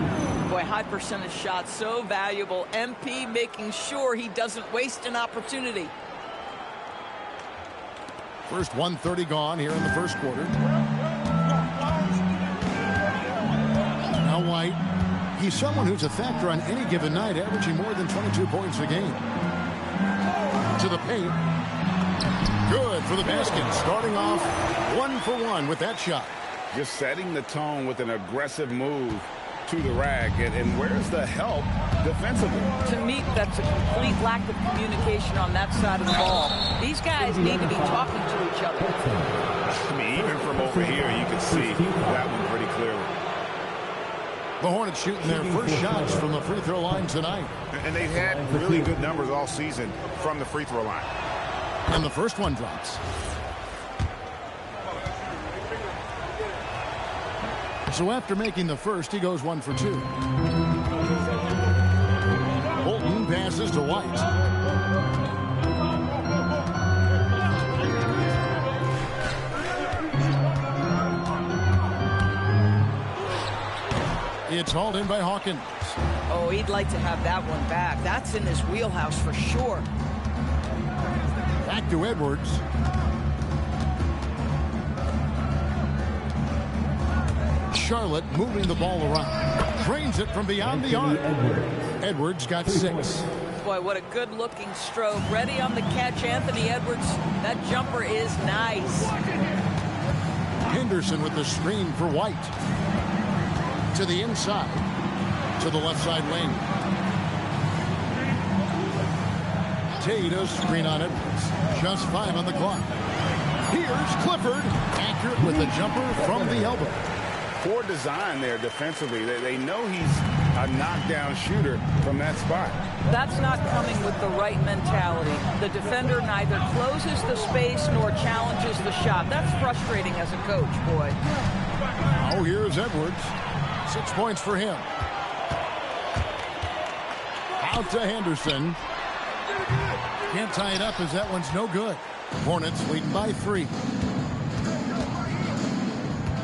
Boy, high percentage shot, so valuable. MP making sure he doesn't waste an opportunity. First 1:30 gone here in the first quarter. Now White. He's someone who's a factor on any given night, averaging more than 22 points a game. To the paint. Good for the basket. Starting off 1 for 1 with that shot. Just setting the tone with an aggressive move to the rack. And where's the help defensively? To me, that's a complete lack of communication on that side of the ball. These guys need to be talking to each other. I mean, even from over here, you can see that one pretty clearly. The Hornets shooting their first shots from the free throw line tonight. And they've had really good numbers all season from the free throw line. And the first one drops. So after making the first, he goes 1 for 2. Bolton passes to White. It's hauled in by Hawkins. Oh, he'd like to have that one back. That's in his wheelhouse for sure. Back to Edwards. Charlotte moving the ball around. Drains it from beyond the arc. Edwards got 6. Boy, what a good-looking stroke. Ready on the catch, Anthony Edwards. That jumper is nice. Henderson with the screen for White. To the inside. To the left side lane. Tate a screen on Edwards. Just 5 on the clock. Here's Clifford. Accurate with the jumper from the elbow. Poor design there defensively. They know he's a knockdown shooter from that spot. That's not coming with the right mentality. The defender neither closes the space nor challenges the shot. That's frustrating as a coach, boy. Oh, here's Edwards. 6 points for him. Out to Henderson. Can't tie it up as that one's no good. Hornets leading by 3.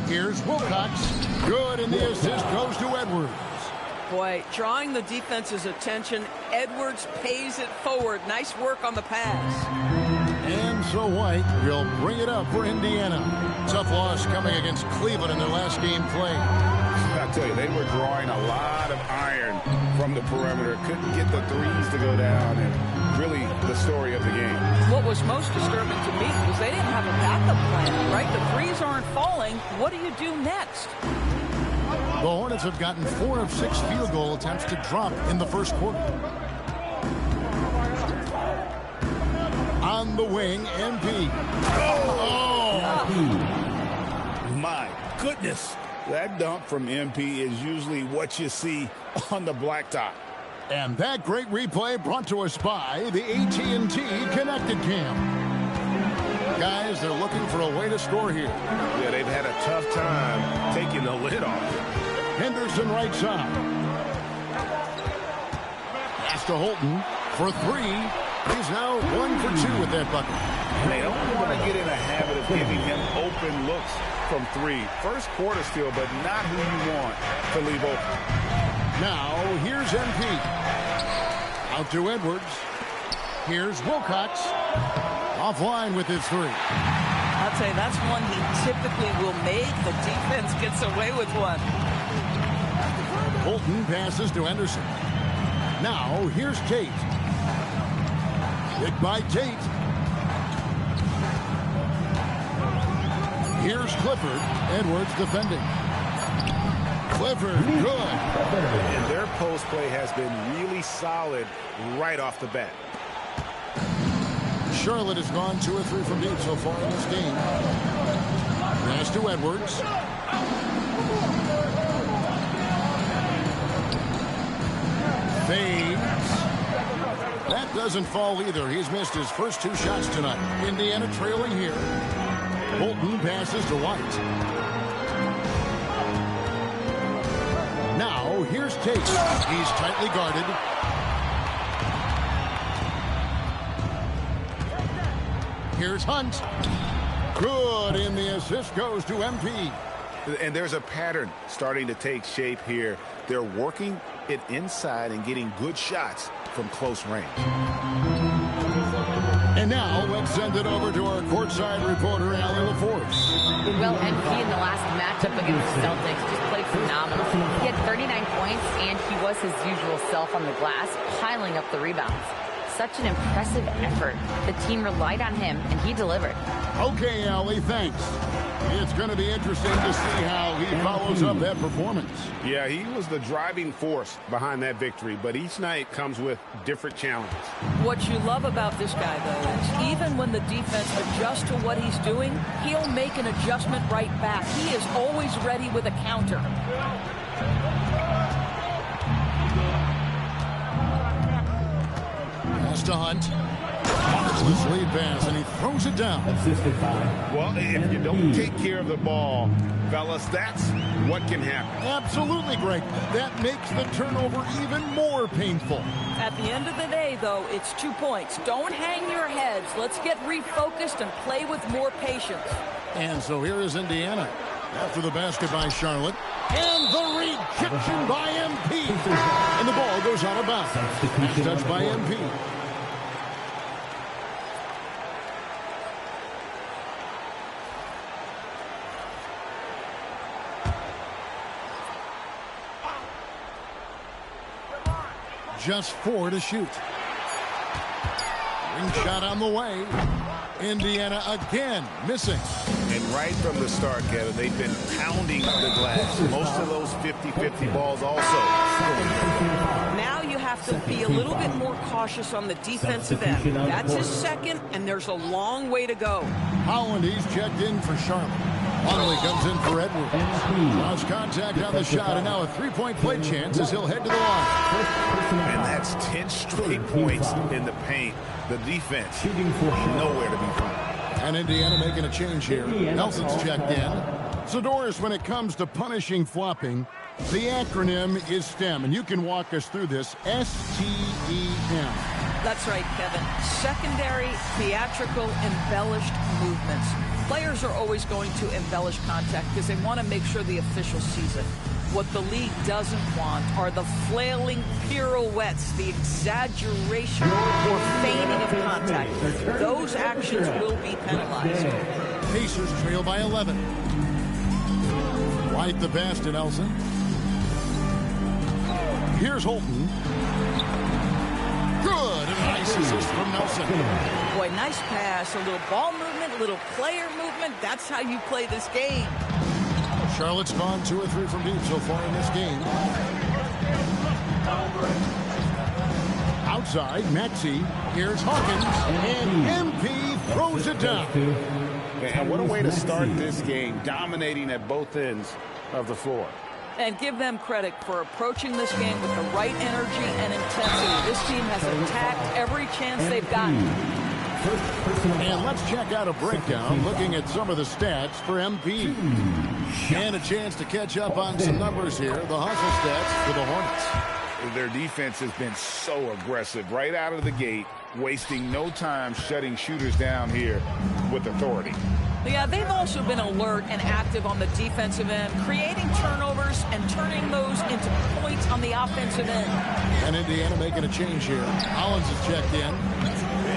Here's Wilcox. Good, and the assist goes to Edwards. Boy, drawing the defense's attention, Edwards pays it forward. Nice work on the pass. And so White will bring it up for Indiana. Tough loss coming against Cleveland in their last game played. I tell you, they were drawing a lot of iron from the perimeter. Couldn't get the threes to go down, and really the story of the game. What was most disturbing to me was they didn't have a backup plan, right? The threes aren't falling. What do you do next? The Hornets have gotten 4 of 6 field goal attempts to drop in the first quarter. On the wing, MP. My goodness. That dunk from MP is usually what you see on the blacktop. And that great replay brought to us by the AT&T Connected Cam. Guys, they're looking for a way to score here. Yeah, they've had a tough time taking the lid off. Henderson right side. Pass to Holton for 3. He's now 1 for 2 with that bucket. They don't want to get in a habit of giving him open looks from 3. First quarter still, but not who you want to leave open. Now, here's MP. Out to Edwards. Here's Wilcox. Offline with his 3. I'll tell you, that's one he typically will make. The defense gets away with one. Holton passes to Anderson. Now, here's Tate. Hit by Tate. Here's Clifford. Edwards defending. Clifford, good. And their post play has been really solid right off the bat. Charlotte has gone 2 or 3 from deep so far in this game. Pass to Edwards. Fades. That doesn't fall either. He's missed his first 2 shots tonight. Indiana trailing here. Bolton passes to White. Now, here's Tate. He's tightly guarded. Here's Hunt. Good, and the assist goes to MP. And there's a pattern starting to take shape here. They're working it inside and getting good shots from close range. And now let's send it over to our courtside reporter, Allie LaForce. Well, MP in the last matchup against the Celtics just played phenomenal. He had 39 points, and he was his usual self on the glass, piling up the rebounds. Such an impressive effort. The team relied on him, and he delivered. Okay, Allie, thanks. It's going to be interesting to see how he follows up that performance. Yeah, he was the driving force behind that victory, but each night comes with different challenges. What you love about this guy, though, is even when the defense adjusts to what he's doing, he'll make an adjustment right back. He is always ready with a counter. Pass to Hunt. This lead pass, and he throws it down. Well, if you don't take care of the ball, fellas, that's what can happen. Absolutely, Greg. That makes the turnover even more painful. At the end of the day, though, it's 2 points. Don't hang your heads. Let's get refocused and play with more patience. And so here is Indiana. After the basket by Charlotte. And the rejection by MP. And the ball goes out of bounds. Touched by MP. just 4 to shoot. Ring shot on the way. Indiana again missing. And right from the start, Kevin, they've been pounding the glass. Most of those 50-50 balls also. Now you have to be a little bit more cautious on the defensive end. That's his second, and there's a long way to go. Holland, he's checked in for Charlotte. Longley comes in for Edwards. Lost contact on the shot, and now a three-point play chance as he'll head to the line. And that's 10 straight points in the paint. The defense nowhere to be found. And Indiana making a change here. Nelson's checked in. So, Doris, when it comes to punishing flopping, the acronym is STEM, and you can walk us through this. S-T-E-M. That's right, Kevin. Secondary, theatrical, embellished movements. Players are always going to embellish contact because they want to make sure the official sees it. What the league doesn't want are the flailing pirouettes, the exaggeration or feigning of contact. Those actions will be penalized. Pacers trail by 11. White the pass to Nelson. Here's Holton. Good. And nice assist from Nelson. Boy, nice pass. A little ball movement, a little player movement. That's how you play this game. Charlotte's gone 2 or 3 from deep so far in this game. Outside, Maxey. Here's Hawkins. And MP throws it down. And what a way to start this game, dominating at both ends of the floor. And give them credit for approaching this game with the right energy and intensity. This team has attacked every chance they've gotten. And let's check out a breakdown looking at some of the stats for MP. And a chance to catch up on some numbers here. The hustle stats for the Hornets. Their defense has been so aggressive right out of the gate, wasting no time shutting shooters down here with authority. Yeah, they've also been alert and active on the defensive end, creating turnovers and turning those into points on the offensive end. And Indiana making a change here. Hollins is checked in.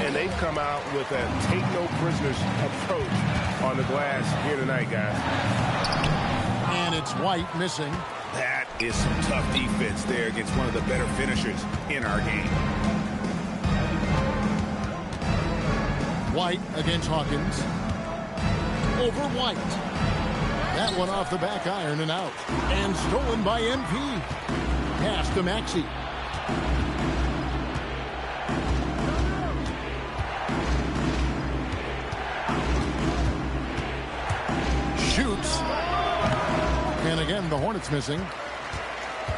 And they've come out with a take-no-prisoners approach on the glass here tonight, guys. And it's White missing. That is some tough defense there against one of the better finishers in our game. White against Hawkins. Over White. That one off the back iron and out. And stolen by MP. Pass to Maxey. Shoots. And again, the Hornets missing.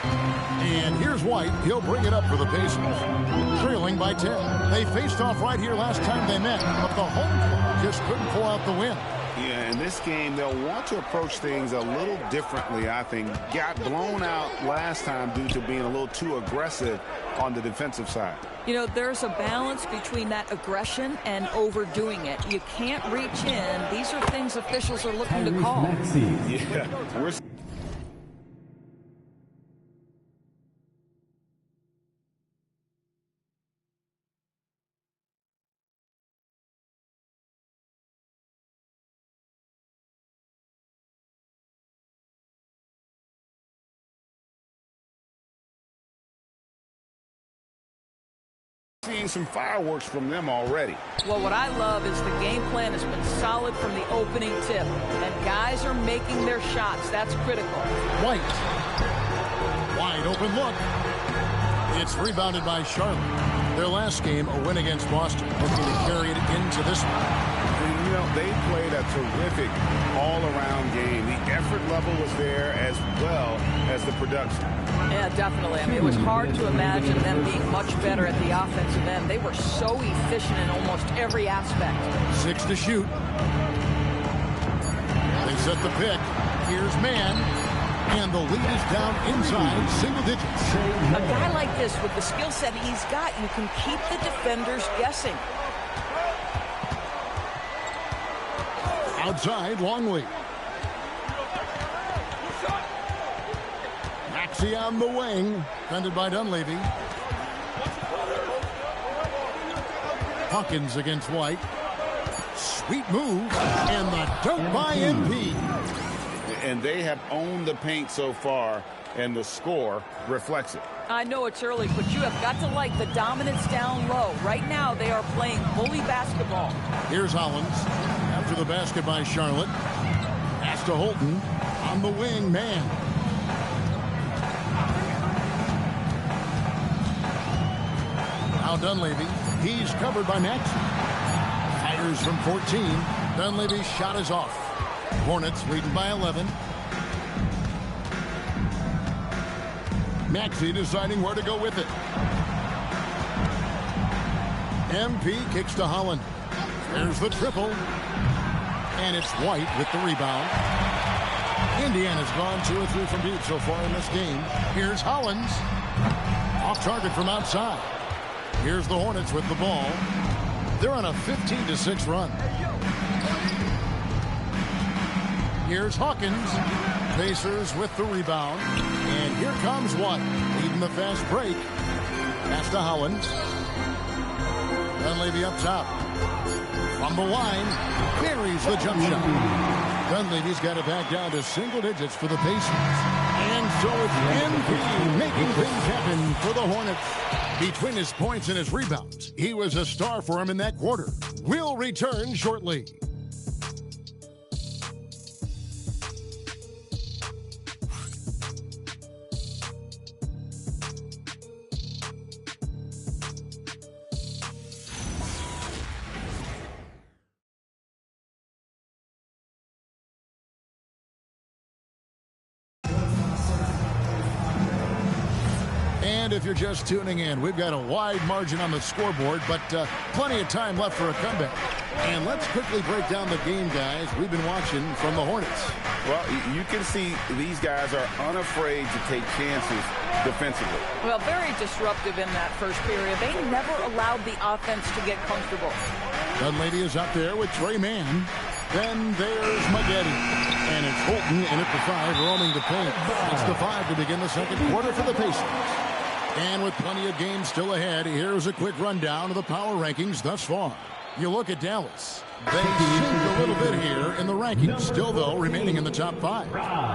And here's White. He'll bring it up for the Pacers. Trailing by 10. They faced off right here last time they met, but the home club just couldn't pull out the win. Yeah, in this game, they'll want to approach things a little differently, I think. Got blown out last time due to being a little too aggressive on the defensive side. You know, there's a balance between that aggression and overdoing it. You can't reach in. These are things officials are looking to call. Yeah, we're seeing some fireworks from them already. Well, what I love is the game plan has been solid from the opening tip, and guys are making their shots. That's critical. White. Wide open look. It's rebounded by Charlotte. Their last game, a win against Boston, looking to carry it into this one. And, you know, they played a terrific all-around game. The effort level was there as well as the production. Yeah, definitely. I mean, it was hard to imagine them being much better at the offensive end. They were so efficient in almost every aspect. 6 to shoot. They set the pick. Here's man. And the lead is down inside single digits. A guy like this, with the skill set he's got, you can keep the defenders guessing. Outside, Longley. Maxey on the wing. Defended by Dunleavy. Hawkins against White. Sweet move. And the dunk by MP. And they have owned the paint so far, and the score reflects it. I know it's early, but you have got to like the dominance down low. Right now, they are playing bully basketball. Here's Hollins. After the basket by Charlotte. Pass to Holton. On the wing, man. Now Dunleavy. He's covered by Maxey. Fires from 14. Dunleavy's shot is off. Hornets leading by 11. Maxey deciding where to go with it. MP kicks to Holland. There's the triple. And it's White with the rebound. Indiana's gone 2 or 3 from deep so far in this game. Here's Hollins. Off target from outside. Here's the Hornets with the ball. They're on a 15-6 run. Here's Hawkins. Pacers with the rebound. And here comes White, leading the fast break. Pass to Hollins. Dunleavy up top. From the line, buries the jump shot. Dunleavy's got it back down to single digits for the Pacers. And so it's MP making things happen for the Hornets. Between his points and his rebounds, he was a star for him in that quarter. We'll return shortly. And if you're just tuning in, we've got a wide margin on the scoreboard, but plenty of time left for a comeback. And let's quickly break down the game, guys. We've been watching from the Hornets. Well, you can see these guys are unafraid to take chances defensively. Well, very disruptive in that first period. They never allowed the offense to get comfortable. Dunleavy is up there with Trey Mann. Then there's Maggette. And it's Holton in at the 5, roaming the paint. It's the 5 to begin the second quarter for the Pacers. And with plenty of games still ahead, here's a quick rundown of the power rankings thus far. You look at Dallas. They sink a little bit here in the rankings, still, though, remaining in the top 5.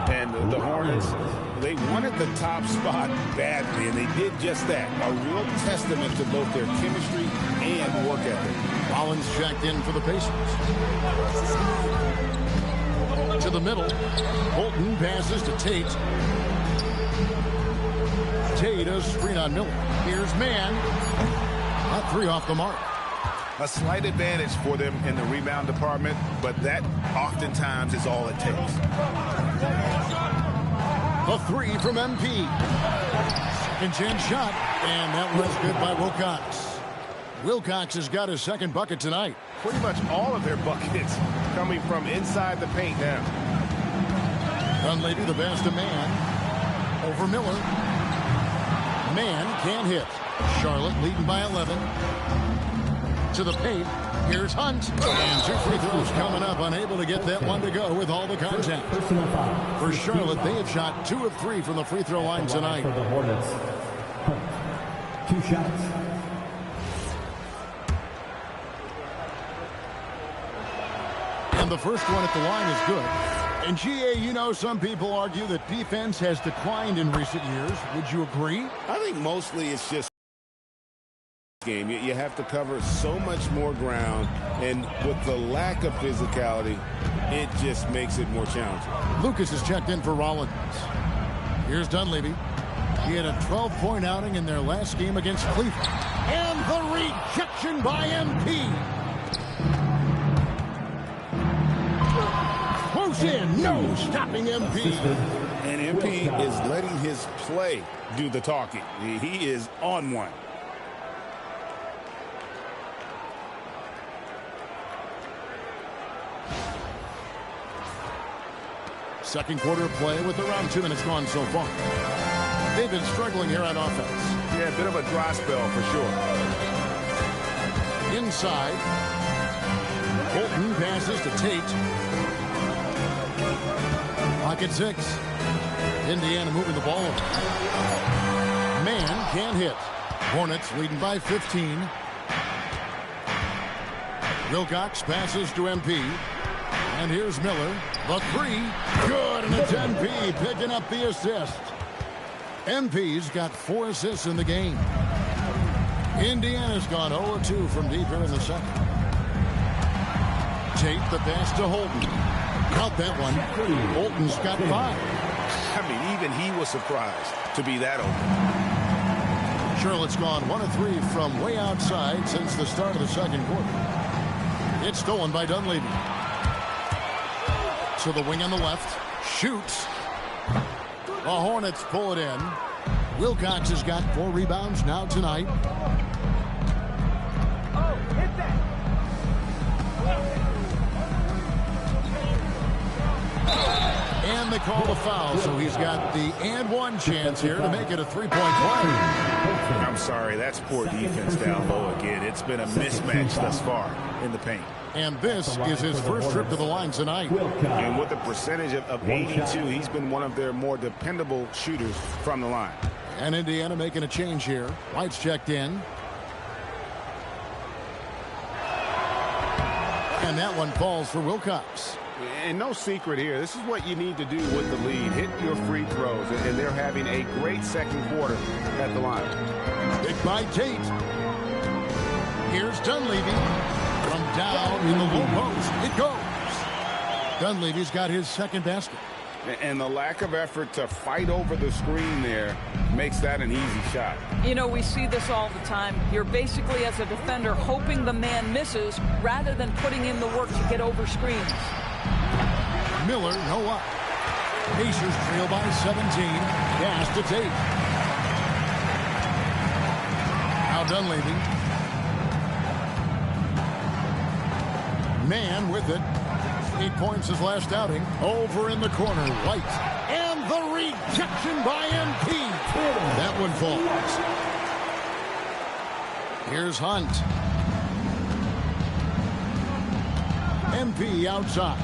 And the Hornets, they wanted the top spot badly, and they did just that. A real testament to both their chemistry and work ethic. Collins checked in for the Pacers. To the middle. Holton passes to Tate. Tate a screen on Miller. Here's Mann. Not 3 off the mark. A slight advantage for them in the rebound department, but that oftentimes is all it takes. The 3 from MP. Second chance shot, and that was good by Wilcox. Wilcox has got his second bucket tonight. Pretty much all of their buckets coming from inside the paint now. Dunleavy the pass to Mann. Over Miller. Mann can't hit. Charlotte leading by 11. To the paint. Here's Hunt. And 2 free throws coming up. Unable to get that one to go with all the contact. For Charlotte, they have shot 2 of 3 from the free throw line tonight. For the Hornets. 2 shots. And the first one at the line is good. And GA, you know, some people argue that defense has declined in recent years. Would you agree? I think mostly it's just game. You have to cover so much more ground, and with the lack of physicality, it just makes it more challenging. Lucas is checked in for Rollins. Here's Dunleavy. He had a 12-point outing in their last game against Cleveland. And the rejection by MP. Close in, no stopping MP. And MP is letting his play do the talking. He is on one. Second quarter play with around 2 minutes gone so far. They've been struggling here on offense. Yeah, a bit of a dry spell for sure. Inside. Holton passes to Tate. Pocket 6. Indiana moving the ball over. Mann can't hit. Hornets leading by 15. Wilcox passes to MP. And here's Miller. The 3. Good, and it's MP picking up the assist. MP's got 4 assists in the game. Indiana's gone 0-2 from deep here in the second. Tate the pass to Holton. Count that one. Holton's got 5. I mean, even he was surprised to be that open. Charlotte's gone 1 of 3 from way outside since the start of the second quarter. It's stolen by Dunleavy. To the wing on the left. Shoots. The Hornets pull it in. Wilcox has got 4 rebounds now tonight. And they call a foul, so he's got the and one chance here to make it a 3-point play. I'm sorry, that's poor defense down low again. It's been a mismatch thus far in the paint. And this is his first trip to the line tonight. And with a percentage of 82, he's been one of their more dependable shooters from the line. And Indiana making a change here. White's checked in. And that one falls for Wilcox. And no secret here. This is what you need to do with the lead. Hit your free throws. And they're having a great second quarter at the line. Big by Tate. Here's Dunleavy. From down in the low post. It goes. Dunleavy's got his second basket. And the lack of effort to fight over the screen there makes that an easy shot. You know, we see this all the time. You're basically, as a defender, hoping the man misses rather than putting in the work to get over screens. Miller, no up. Pacers trail by 17. Pass to Tate. Now Dunleavy. Man with it. 8 points his last outing. Over in the corner, White. And the rejection by MP. That one falls. Here's Hunt. MP outside.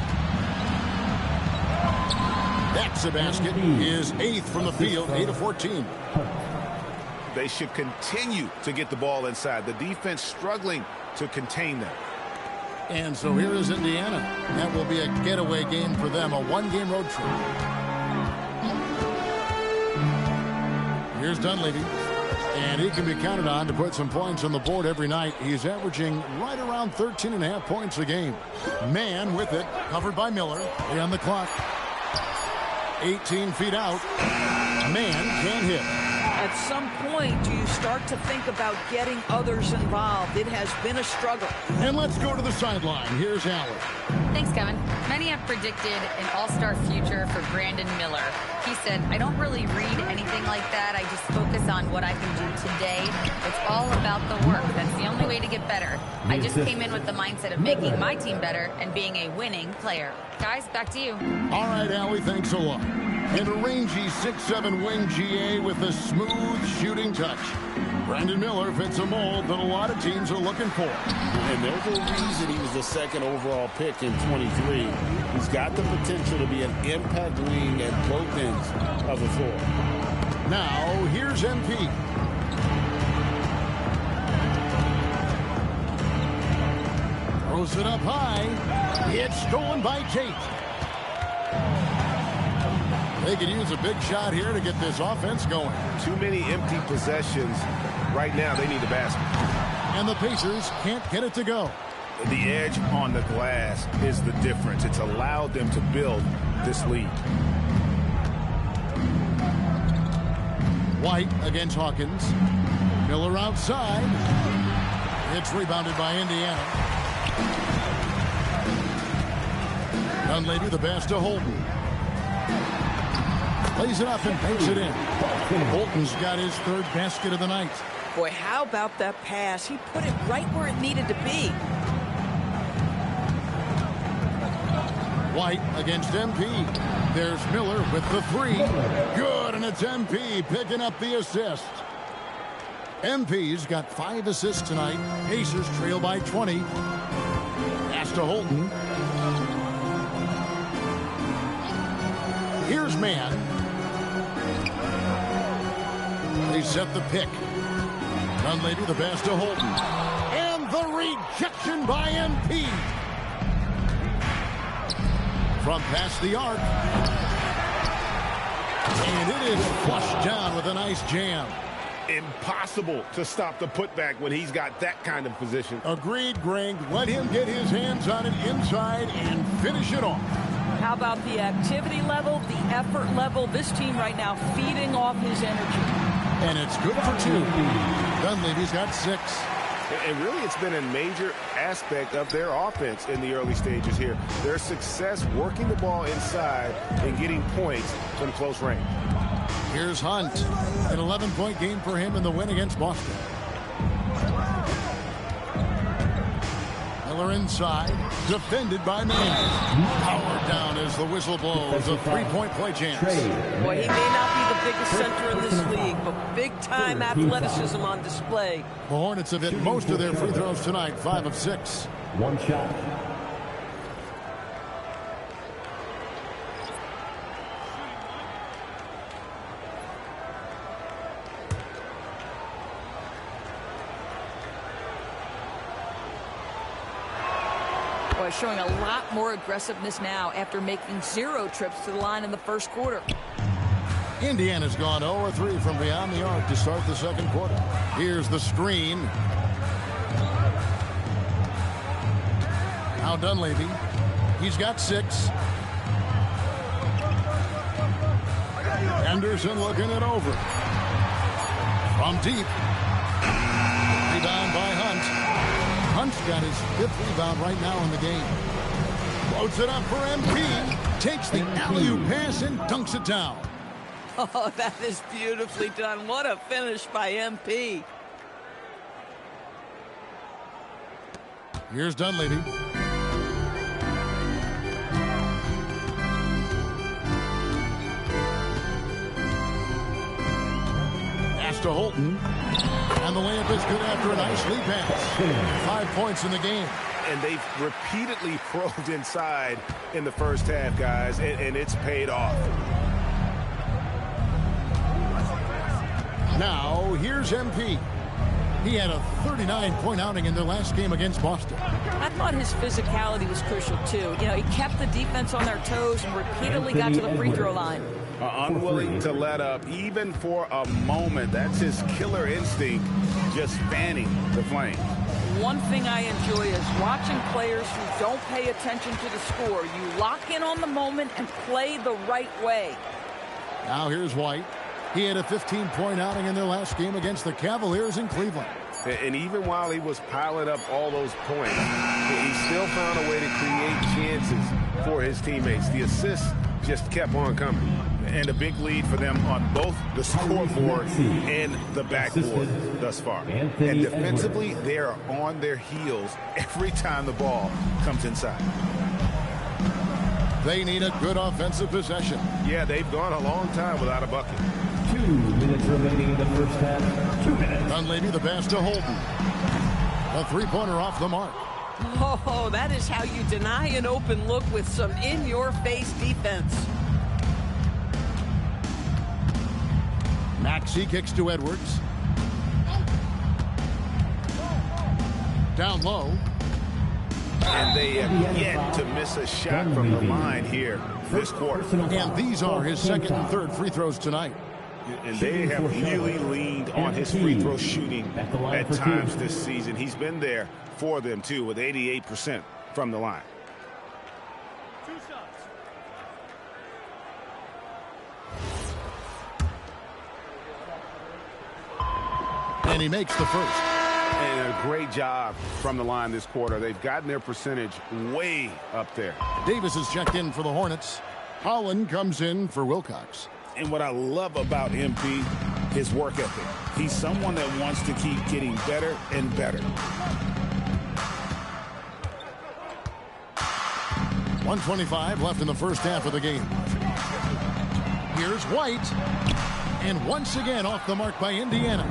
That's a basket. His 8th from the field, 8 of 14. They should continue to get the ball inside. The defense struggling to contain them. And so here is Indiana. That will be a getaway game for them, a 1-game road trip. Here's Dunleavy. And he can be counted on to put some points on the board every night. He's averaging right around 13.5 points a game. Man with it, covered by Miller. 3 on the clock. 18 feet out. Man can't hit. At some point, do you start to think about getting others involved? It has been a struggle. And let's go to the sideline. Here's Allen. Thanks, Kevin. Many have predicted an all-star future for Brandon Miller. He said, I don't really read anything like that. I just focus on what I can do today. It's all about the work. That's the only way to get better. I just came in with the mindset of making my team better and being a winning player. Guys, back to you. All right, Allie, thanks a lot. And a rangy 6'7" wing GA with a smooth shooting touch. Brandon Miller fits a mold that a lot of teams are looking for. And there's a reason he was the second overall pick in 23. He's got the potential to be an impact wing at both ends of the floor. Now, here's MP. Throws it up high. It's stolen by Tate. They could use a big shot here to get this offense going. Too many empty possessions. Right now, they need a basket. And the Pacers can't get it to go. The edge on the glass is the difference. It's allowed them to build this lead. White against Hawkins. Miller outside. It's rebounded by Indiana. Dunleavy the pass to Holton. Plays it up and takes it in. Holton's got his 3rd basket of the night. Boy, how about that pass? He put it right where it needed to be. White against MP. There's Miller with the 3. Good, and it's MP picking up the assist. MP's got 5 assists tonight. Pacers trail by 20. Pass to Holton. Here's Man. They set the pick. Dunleavy the pass to Holton. And the rejection by MP. From past the arc. And it is flushed down with a nice jam. Impossible to stop the putback when he's got that kind of position. Agreed, Greg. Let him get his hands on it inside and finish it off. How about the activity level, the effort level? This team right now feeding off his energy. And it's good for 2. Dunleavy's got 6. And really, it's been a major aspect of their offense in the early stages here. Their success working the ball inside and getting points from close range. Here's Hunt. An 11-point game for him in the win against Boston. Miller inside. Defended by Manning. Powered down as the whistle blows. A 3-point play chance. Boy, he may not be the biggest center in this league, but big-time athleticism on display. The Hornets have hit most of their free throws tonight. 5 of 6. One shot. Showing a lot more aggressiveness now after making 0 trips to the line in the first quarter. Indiana's gone 0-3 from beyond the arc to start the second quarter. Here's the screen. Now Dunleavy. He's got 6. Anderson looking it over. From deep. Rebound by Hunt. Hunt's got his 5th rebound right now in the game. Floats it up for MP. Takes the alley-oop pass and dunks it down. Oh, that is beautifully done. What a finish by MP. Here's Dunleavy. Pass to Holton. And the layup is good after a nice lead pass. 5 points in the game. And they've repeatedly probed inside in the first half, guys, and it's paid off. Now, here's MP. He had a 39-point outing in their last game against Boston. I thought his physicality was crucial, too. You know, he kept the defense on their toes and repeatedly got to the free throw line. Unwilling to let up, even for a moment. That's his killer instinct, just fanning the flame. One thing I enjoy is watching players who don't pay attention to the score. You lock in on the moment and play the right way. Now here's White. He had a 15-point outing in their last game against the Cavaliers in Cleveland. And even while he was piling up all those points, he still found a way to create chances for his teammates. The assists just kept on coming. And a big lead for them on both the scoreboard and the backboard thus far. And defensively, they are on their heels every time the ball comes inside. They need a good offensive possession. Yeah, they've gone a long time without a bucket. 2 minutes remaining in the first half. 2 minutes. Dunleavy the pass to Holton. A 3-pointer off the mark. Oh, that is how you deny an open look with some in-your-face defense. Maxey kicks to Edwards. Down low. And they have yet to miss a shot from the line here this quarter. And these are his second and third free throws tonight. And they have really leaned on his free throw shooting at times this season. He's been there for them, too, with 88% from the line. And he makes the first. And a great job from the line this quarter. They've gotten their percentage way up there. Davis is checked in for the Hornets. Holland comes in for Wilcox. And what I love about MP, his work ethic. He's someone that wants to keep getting better and better. 1:25 left in the first half of the game. Here's White. And once again off the mark by Indiana.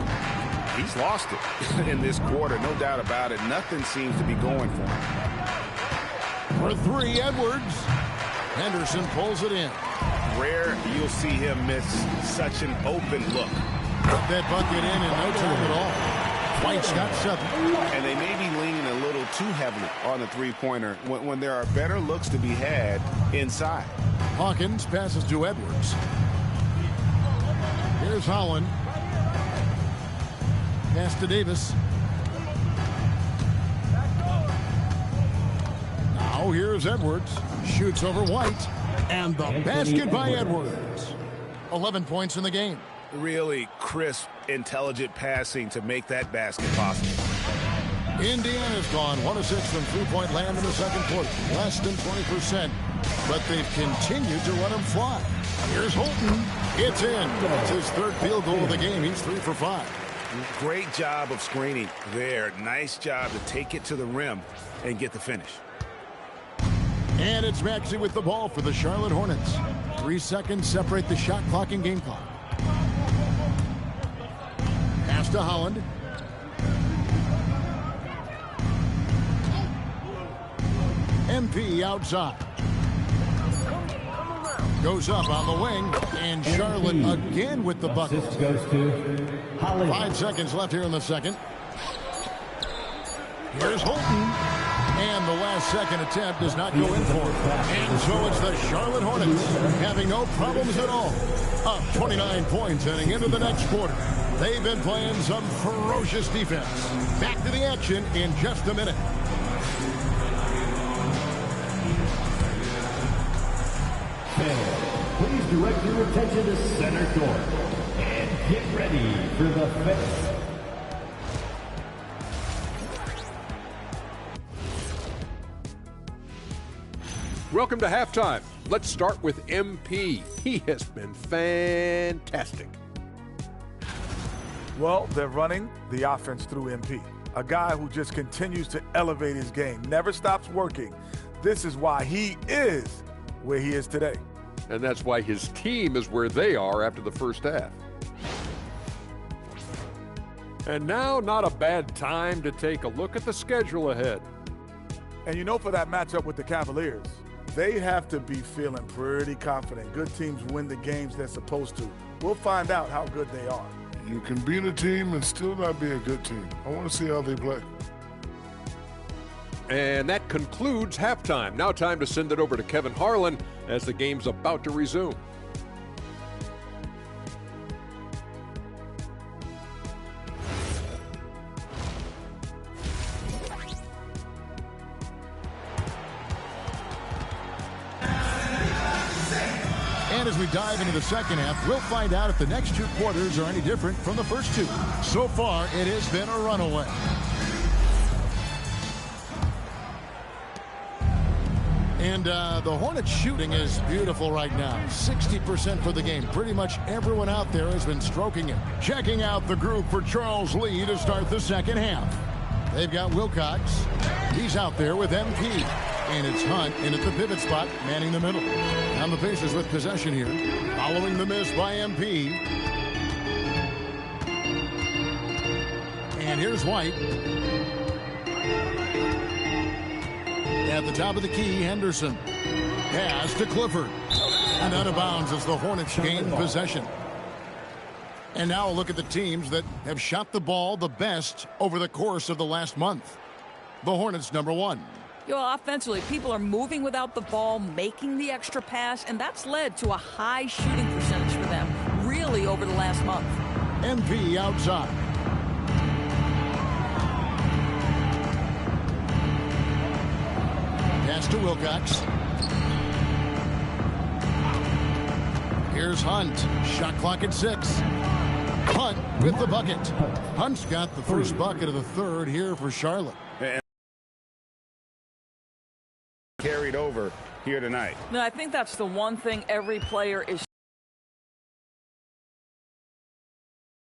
He's lost it in this quarter, no doubt about it. Nothing seems to be going for him. For 3, Edwards. Henderson pulls it in. Rare you'll see him miss such an open look. Put that bucket in no time at all. White's got 7. And they may be leaning a little too heavily on the three-pointer when there are better looks to be had inside. Hawkins passes to Edwards. Here's Holland. Pass to Davis. Now here's Edwards. Shoots over White. And the basket by Edwards. 11 points in the game. Really crisp, intelligent passing to make that basket possible. Indiana's gone 1 of 6 from three-point land in the second quarter. Less than 20%. But they've continued to let him fly. Here's Holton. It's in. It's his third field goal of the game. He's 3 for 5. Great job of screening there. Nice job to take it to the rim and get the finish. And it's Maxey with the ball for the Charlotte Hornets. 3 seconds separate the shot clock and game clock. Pass to Holland. MP outside. Goes up on the wing, and Charlotte again with the bucket. Goes to Holland. 5 seconds left here in the second. Here's Holton. And the last second attempt does not go in for him. And so it's the Charlotte Hornets having no problems at all. Up 29 points heading into the next quarter. They've been playing some ferocious defense. Back to the action in just a minute. Please direct your attention to center court and get ready for the finish. Welcome to halftime. Let's start with MP. He has been fantastic. Well, they're running the offense through MP. A guy who just continues to elevate his game, never stops working. This is why he is where he is today. And that's why his team is where they are after the first half. And now, not a bad time to take a look at the schedule ahead. And you know, for that matchup with the Cavaliers, they have to be feeling pretty confident. Good teams win the games they're supposed to. We'll find out how good they are. You can beat a team and still not be a good team. I want to see how they play. And that concludes halftime. Now time to send it over to Kevin Harlan as the game's about to resume. And as we dive into the second half, we'll find out if the next 2 quarters are any different from the first 2. So far, it has been a runaway. And the Hornets shooting is beautiful right now. 60% for the game. Pretty much everyone out there has been stroking it. Checking out the group for Charles Lee to start the second half. They've got Wilcox. He's out there with MP. And it's Hunt in at the pivot spot, manning the middle. And the Pacers with possession here. Following the miss by MP. And here's White. At the top of the key, Henderson. Pass to Clifford. And out of bounds as the Hornets gain possession. And now a look at the teams that have shot the ball the best over the course of the last month. The Hornets, number 1. You know, offensively, people are moving without the ball, making the extra pass, and that's led to a high shooting percentage for them, really, over the last month. MP outside. Pass to Wilcox. Here's Hunt. Shot clock at 6. Hunt with the bucket. Hunt's got the first bucket of the third here for Charlotte. Carried over here tonight. No, I think that's the one thing every player is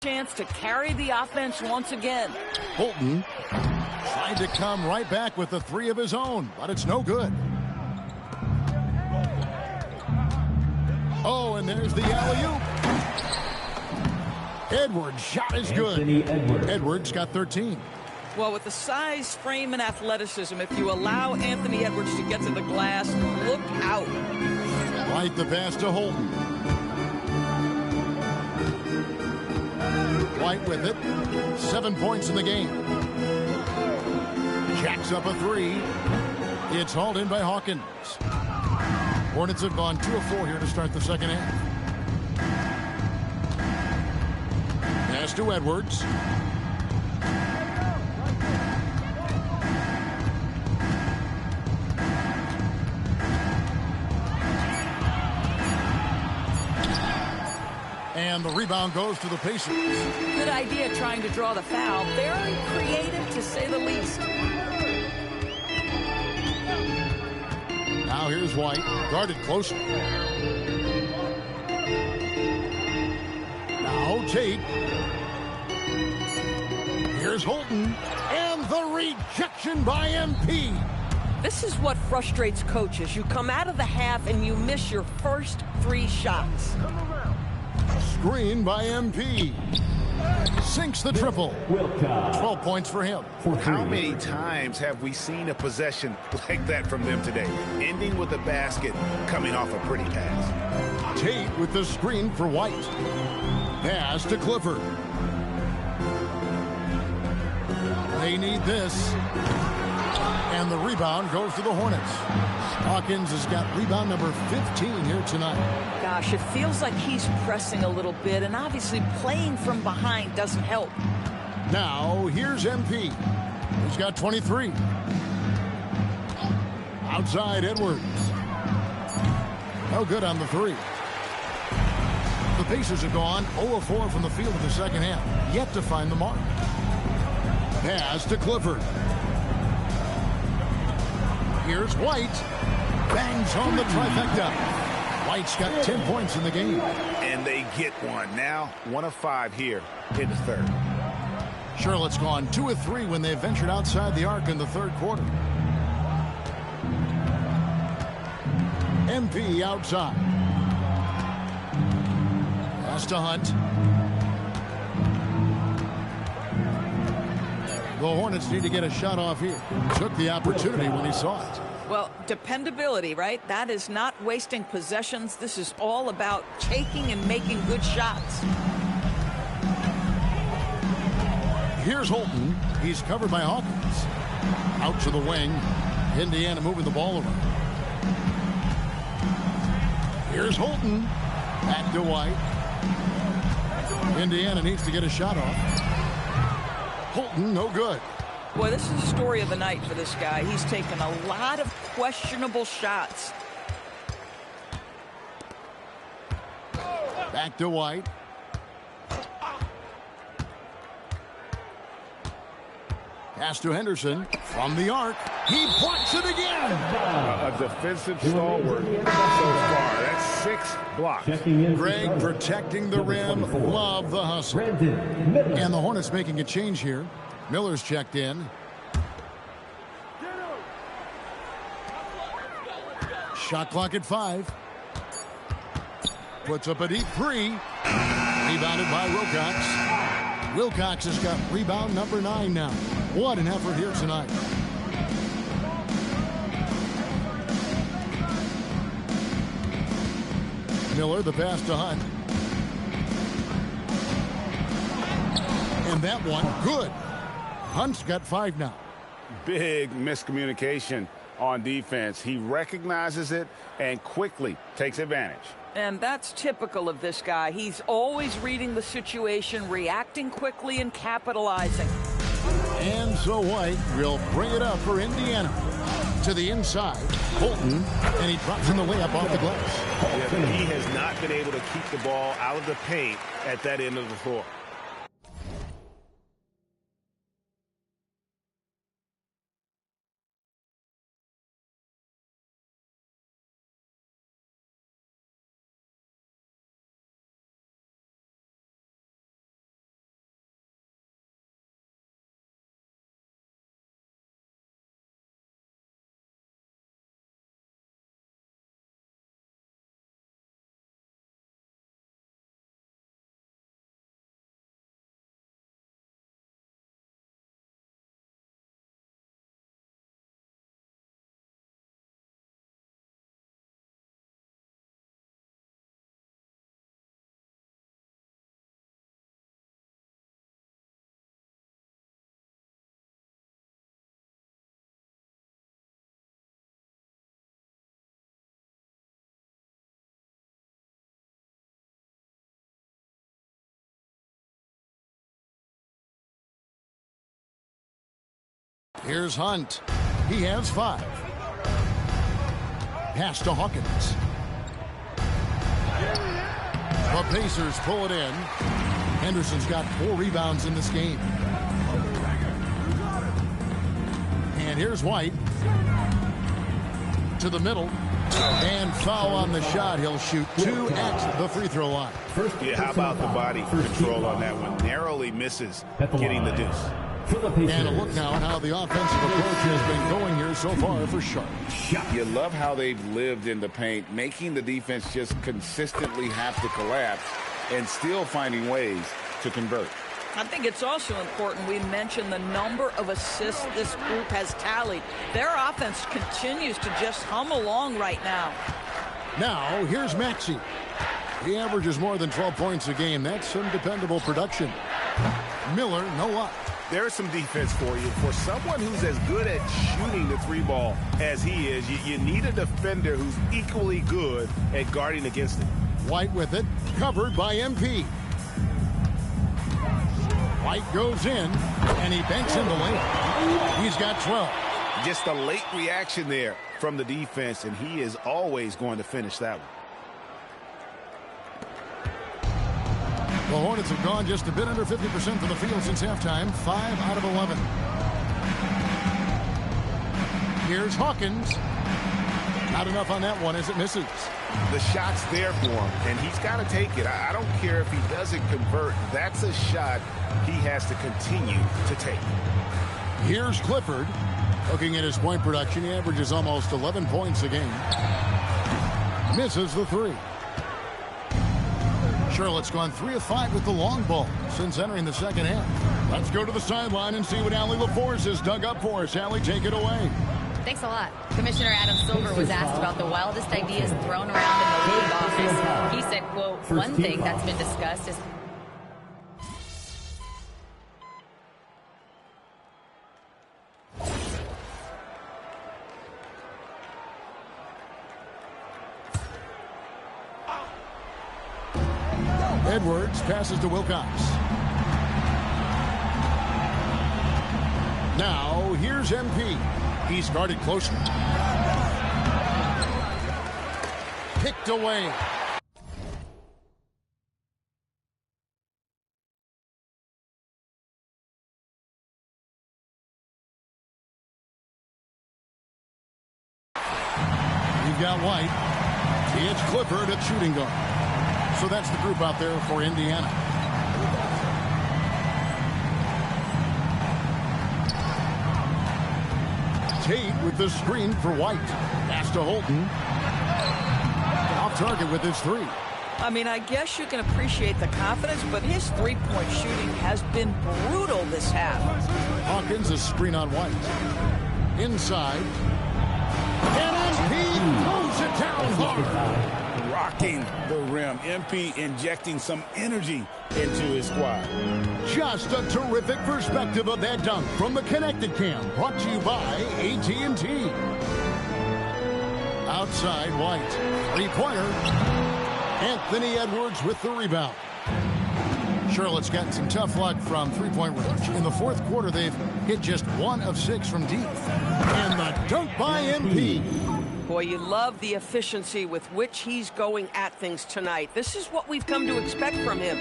chance to carry the offense once again. Holton tried to come right back with the 3 of his own, but it's no good. Oh, and there's the alley-oop. Edwards' shot is good. Edwards got 13. Well, with the size, frame, and athleticism, if you allow Anthony Edwards to get to the glass, look out. Right the pass to Holton. White with it. 7 points in the game. Jacks up a 3. It's hauled in by Hawkins. Hornets have gone 2 of 4 here to start the second half. Pass to Edwards. And the rebound goes to the Pacers. Good idea trying to draw the foul. Very creative, to say the least. Now here's White, guarded closely. Now Tate. Here's Holton. And the rejection by MP. This is what frustrates coaches. You come out of the half and you miss your first 3 shots. Screen by MP. Sinks the triple. 12 points for him. How many times have we seen a possession like that from them today? Ending with a basket, coming off a pretty pass. Tate with the screen for White. Pass to Clifford. They need this. And the rebound goes to the Hornets. Hawkins has got rebound number 15 here tonight. Gosh, it feels like he's pressing a little bit, and obviously playing from behind doesn't help. Now, here's MP. He's got 23. Outside Edwards. No good on the 3. The Pacers have gone 0 of 4 from the field in the second half. Yet to find the mark. Pass to Clifford. Here's White. Bangs home the trifecta. White's got 10 points in the game. And they get one. Now 1 of 5 here in the third. Charlotte's gone 2 of 3 when they ventured outside the arc in the third quarter. MP outside. Pass to Hunt. The Hornets need to get a shot off here. Took the opportunity when he saw it. Well, dependability, right? That is not wasting possessions. This is all about taking and making good shots. Here's Holton. He's covered by Hawkins. Out to the wing. Indiana moving the ball around. Here's Holton. Back to White. Indiana needs to get a shot off. Holton, no good. Boy, this is the story of the night for this guy. He's taken a lot of questionable shots. Back to White. Pass to Henderson from the arc. He blocks it again. A defensive stalwart so far. That's 6 blocks. Greg protecting the rim. Love the hustle. And the Hornets making a change here. Miller's checked in. Shot clock at 5. Puts up a deep 3. Rebounded by Wilcox. Wilcox has got rebound number 9 now. What an effort here tonight. Miller, the pass to Hunt. And that one, good. Hunt's got 5 now. Big miscommunication on defense. He recognizes it and quickly takes advantage. And that's typical of this guy. He's always reading the situation, reacting quickly, and capitalizing. And so White will bring it up for Indiana. To the inside, Holton, and he drops in the layup off the glass. Yeah, he has not been able to keep the ball out of the paint at that end of the floor. Here's Hunt. He has 5. Pass to Hawkins. The Pacers pull it in. Henderson's got 4 rebounds in this game. And here's White. To the middle. And foul on the shot. He'll shoot 2 at the free throw line. Yeah, how about the body control on that one? Narrowly misses getting the deuce. And a look now at how the offensive approach has been going here so far for Charlotte. You love how they've lived in the paint, making the defense just consistently have to collapse and still finding ways to convert. I think it's also important we mention the number of assists this group has tallied. Their offense continues to just hum along right now. Now, here's Maxey. He averages more than 12 points a game. That's some dependable production. Miller, no luck. There's some defense for you. For someone who's as good at shooting the 3-ball as he is, you need a defender who's equally good at guarding against it. White with it, covered by MP. White goes in, and he banks in the lane. He's got 12. Just a late reaction there from the defense, and he is always going to finish that one. The Hornets have gone just a bit under 50% from the field since halftime, 5 out of 11. Here's Hawkins. Not enough on that one as it misses. The shot's there for him, and he's got to take it. I don't care if he doesn't convert. That's a shot he has to continue to take. Here's Clifford. Looking at his point production, he averages almost 11 points a game. Misses the 3. Charlotte's gone 3 of 5 with the long ball since entering the second half. Let's go to the sideline and see what Allie LaForce has dug up for us. Allie, take it away. Thanks a lot. Commissioner Adam Silver was asked about the wildest ideas thrown around in the league office. He said, quote, one thing that's been discussed is Edwards passes to Wilcox. Now, here's MP. He's guarded closely. Picked away. You've got White. It's Clifford at shooting guard. So that's the group out there for Indiana. Tate with the screen for White. Pass to Holton. Off target with his 3. I mean, I guess you can appreciate the confidence, but his three-point shooting has been brutal this half. Hawkins, a screen on White. Inside. And he throws it down hard. Rocking the rim. MP injecting some energy into his squad. Just a terrific perspective of that dunk from the Connected Cam, brought to you by AT&T. Outside White, 3-pointer. Anthony Edwards with the rebound. Charlotte's gotten some tough luck from 3-point range. In the fourth quarter, they've hit just 1 of 6 from deep. And the dunk by MP. Boy, you love the efficiency with which he's going at things tonight. This is what we've come to expect from him.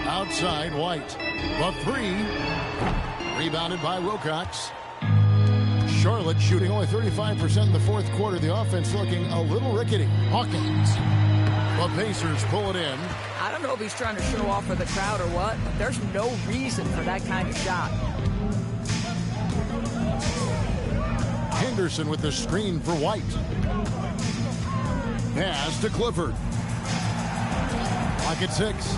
Outside White. The 3. Rebounded by Wilcox. Charlotte shooting only 35% in the fourth quarter. The offense looking a little rickety. Hawkins. The Pacers pull it in. I don't know if he's trying to show off for the crowd or what, but there's no reason for that kind of shot. Henderson with the screen for White. Pass to Clifford. Clock at 6.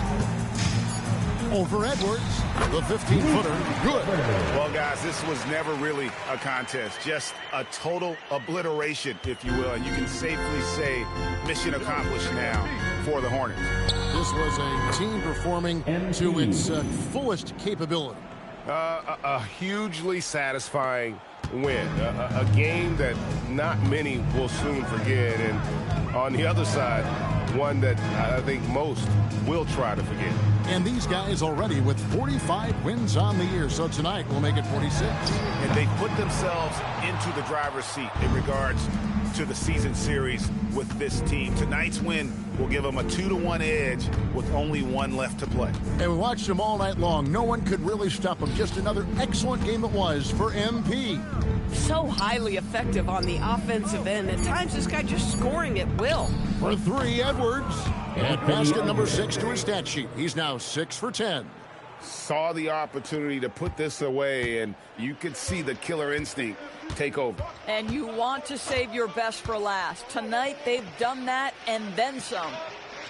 Over Edwards. The 15-footer. Good. Well, guys, this was never really a contest. Just a total obliteration, if you will. And you can safely say mission accomplished now for the Hornets. This was a team performing to its fullest capability. A hugely satisfying win. A game that not many will soon forget. And on the other side, one that I think most will try to forget. And these guys already with 45 wins on the year. So tonight we'll make it 46. And they put themselves into the driver's seat in regards to the season series with this team. Tonight's win will give them a 2-1 edge with only one left to play. And we watched them all night long. No one could really stop them. Just another excellent game it was for MP. So highly effective on the offensive end. At times, this guy just scoring at will. For 3, Edwards. And basket number 6 to his stat sheet. He's now 6 for 10. Saw the opportunity to put this away, and you could see the killer instinct take over. And you want to save your best for last. Tonight, they've done that and then some.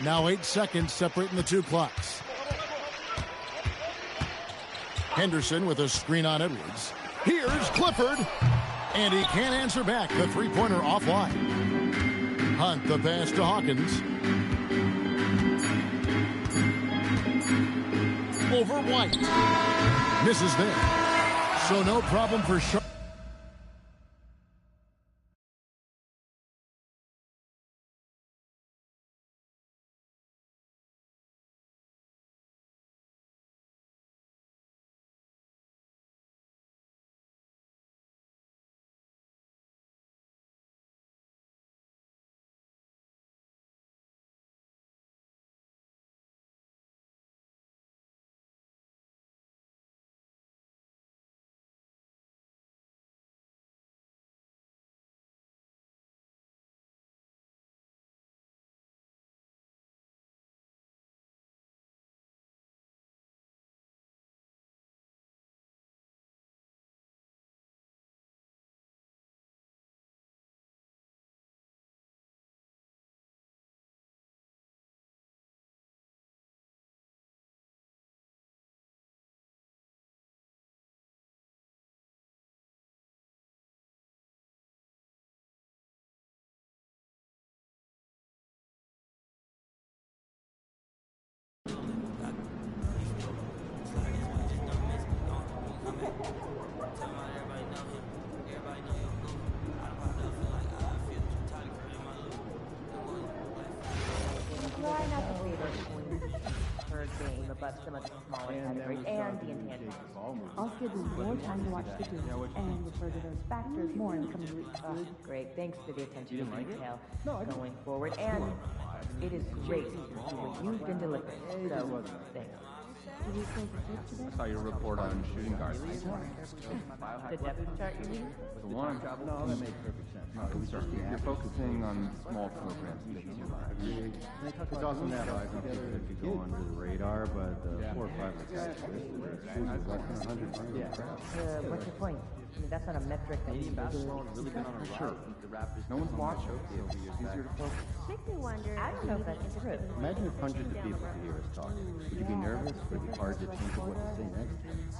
Now 8 seconds separating the two clocks. Henderson with a screen on Edwards. Here's Clifford. And he can't answer back. The three-pointer offline. Hunt the pass to Hawkins. Over White. Misses there. So no problem for Charlotte. But some of the smaller categories and the intangibles. I'll give you more time to watch the game and refer to those factors more in the coming weeks. Great. Thanks for the attention to detail going forward. And it is great to see what you've been delivering. So, thanks. I saw your report on shooting guards. The depth chart, you mean? The one. No, that makes perfect sense. No, you're focusing on small programs. It's awesome that I don't think it could go under the radar, but 4 or 5 guys listed less than 100. Yeah. What's your point? I mean, that's not a metric that you basketball is really good on a sure. No one's watching, so it's easier to focus. Makes me wonder. I don't know if that's true. Imagine if hundreds of people could hear us talk. Would you be nervous? Would it be hard to think of what to say next?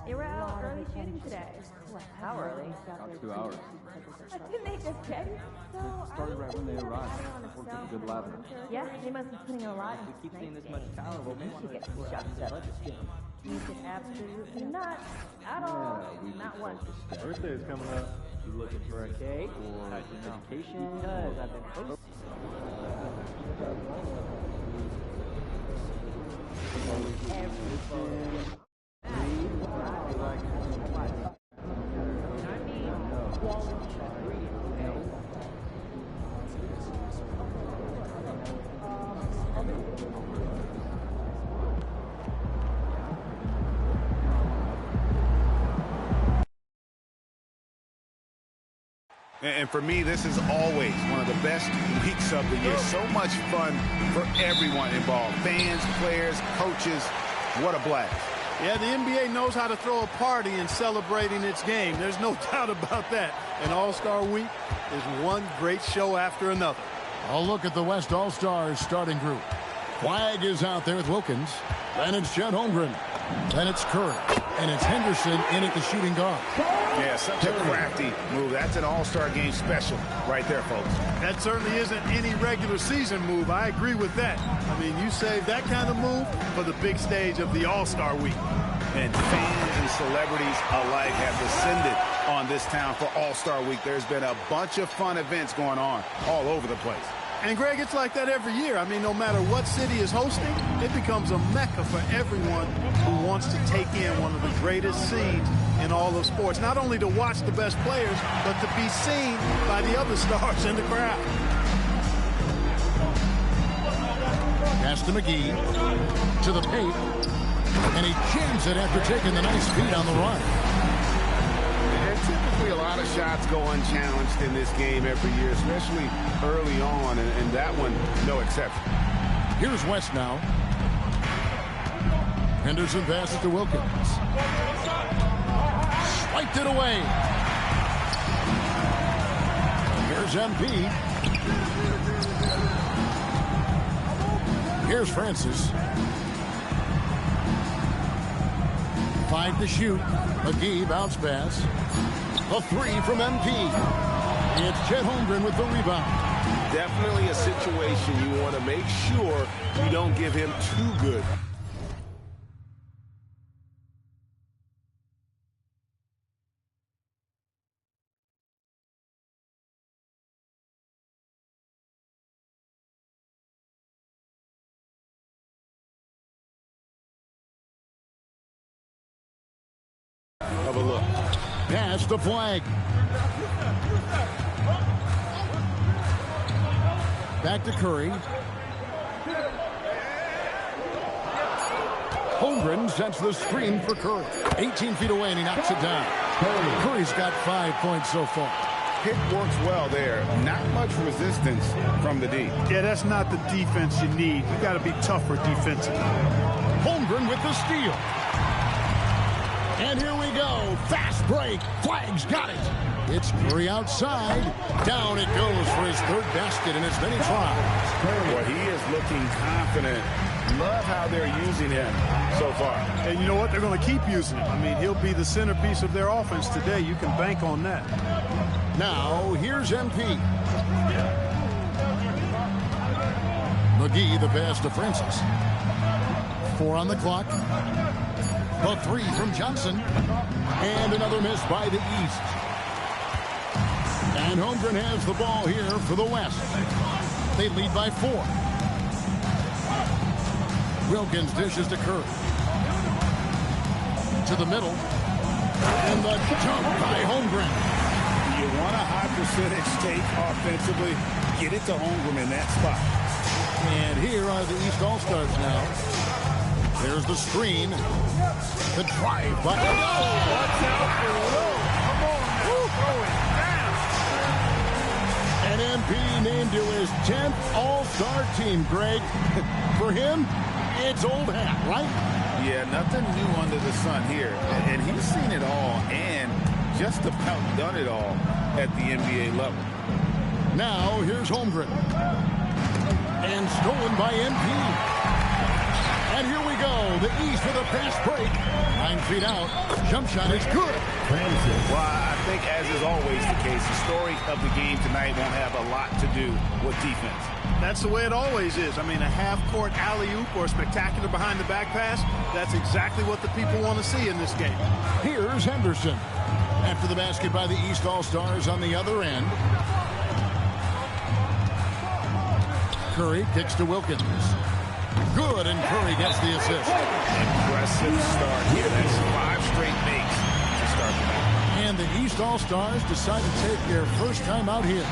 They were out early shooting today. How early? About 2 hours. Didn't they just get it? Started right when they arrived. Worked at a good ladder. Yeah, they must be putting a lot in. We keep seeing this much talent. Well, we should get some shots up. You should absolutely not. At all. Not once. Birthday is coming up. You looking for a cake or education? Because I've been hosting. Everything. And for me, this is always one of the best weeks of the year. So much fun for everyone involved. Fans, players, coaches. What a blast. Yeah, the NBA knows how to throw a party in celebrating its game. There's no doubt about that. And All-Star Week is one great show after another. I'll look at the West All-Stars starting group. Flagg is out there with Wilkins. Then it's Chet Holmgren. Then it's Curry. And it's Henderson in at the shooting guard. Yeah, such a crafty move. That's an All-Star game special right there, folks. That certainly isn't any regular season move. I agree with that. I mean, you save that kind of move for the big stage of the All-Star Week. And fans and celebrities alike have descended on this town for All-Star Week. There's been a bunch of fun events going on all over the place. And, Greg, it's like that every year. I mean, no matter what city is hosting, it becomes a mecca for everyone who wants to take in one of the greatest scenes in all of sports. Not only to watch the best players, but to be seen by the other stars in the crowd. Pass to McGee, to the paint, and he jams it after taking the nice feed on the run. And typically a lot of shots go unchallenged in this game every year, especially early on, and that one, no exception. Here's West now. Henderson passes to Wilkins. Swiped it away. Here's MP. Here's Francis. 5 to shoot. McGee bounce pass. A 3 from MP. It's Chet Holmgren with the rebound. Definitely a situation you want to make sure you don't give him too good. Of a look. Pass the flag. Back to Curry. Holmgren sets the screen for Curry. 18 feet away, and he knocks it down. Curry's got 5 points so far. Pick works well there. Not much resistance from the D. Yeah, that's not the defense you need. You got to be tougher defensively. Holmgren with the steal. And here we go. Fast break. Flag's got it. It's Curry outside. Down it goes for his third basket in as many tries. Well, he is looking confident. Love how they're using him so far. And you know what? They're going to keep using him. I mean, he'll be the centerpiece of their offense today. You can bank on that. Now, here's MP. McGee, the pass to Francis. 4 on the clock. A 3 from Johnson. And another miss by the East. And Holmgren has the ball here for the West. They lead by 4. Wilkins dishes to Curry. To the middle. And the jump by Holmgren. You want a high percentage take offensively, get it to Holmgren in that spot. And here are the East All-Stars now. There's the screen. The drive by... Watch out for Lowe. Come on now. Throw it down. And MP named to his 10th All-Star team, Greg. For him, it's old hat, right? Yeah, nothing new under the sun here. And he's seen it all and just about done it all at the NBA level. Now, here's Holmgren. And stolen by MP. And here we go. The East with a fast break. 9 feet out. Jump shot is good. Well, I think, as is always the case, the story of the game tonight won't have a lot to do with defense. That's the way it always is. I mean, a half-court alley-oop or a spectacular behind-the-back pass, that's exactly what the people want to see in this game. Here's Henderson. After the basket by the East All-Stars on the other end. Curry kicks to Wilkins. Good, and Curry gets the assist. Impressive start here. That's 5 straight makes to start the night. And the East All-Stars decide to take their first time out here.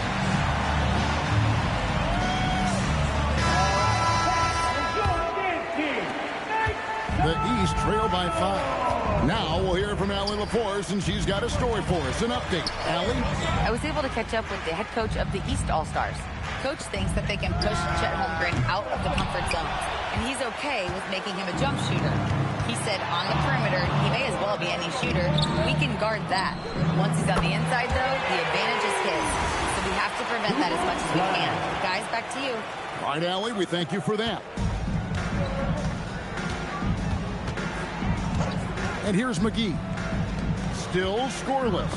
The East trail by 5. Now we'll hear from Allie LaForce, and she's got a story for us. An update. Allie? I was able to catch up with the head coach of the East All-Stars. Coach thinks that they can push Chet Holmgren out of the comfort zone, and he's okay with making him a jump shooter. He said on the perimeter, he may as well be any shooter. We can guard that. Once he's on the inside, though, the advantage is his. So we have to prevent that as much as we can. Guys, back to you. All right, Allie, we thank you for that. And here's McGee. Still scoreless.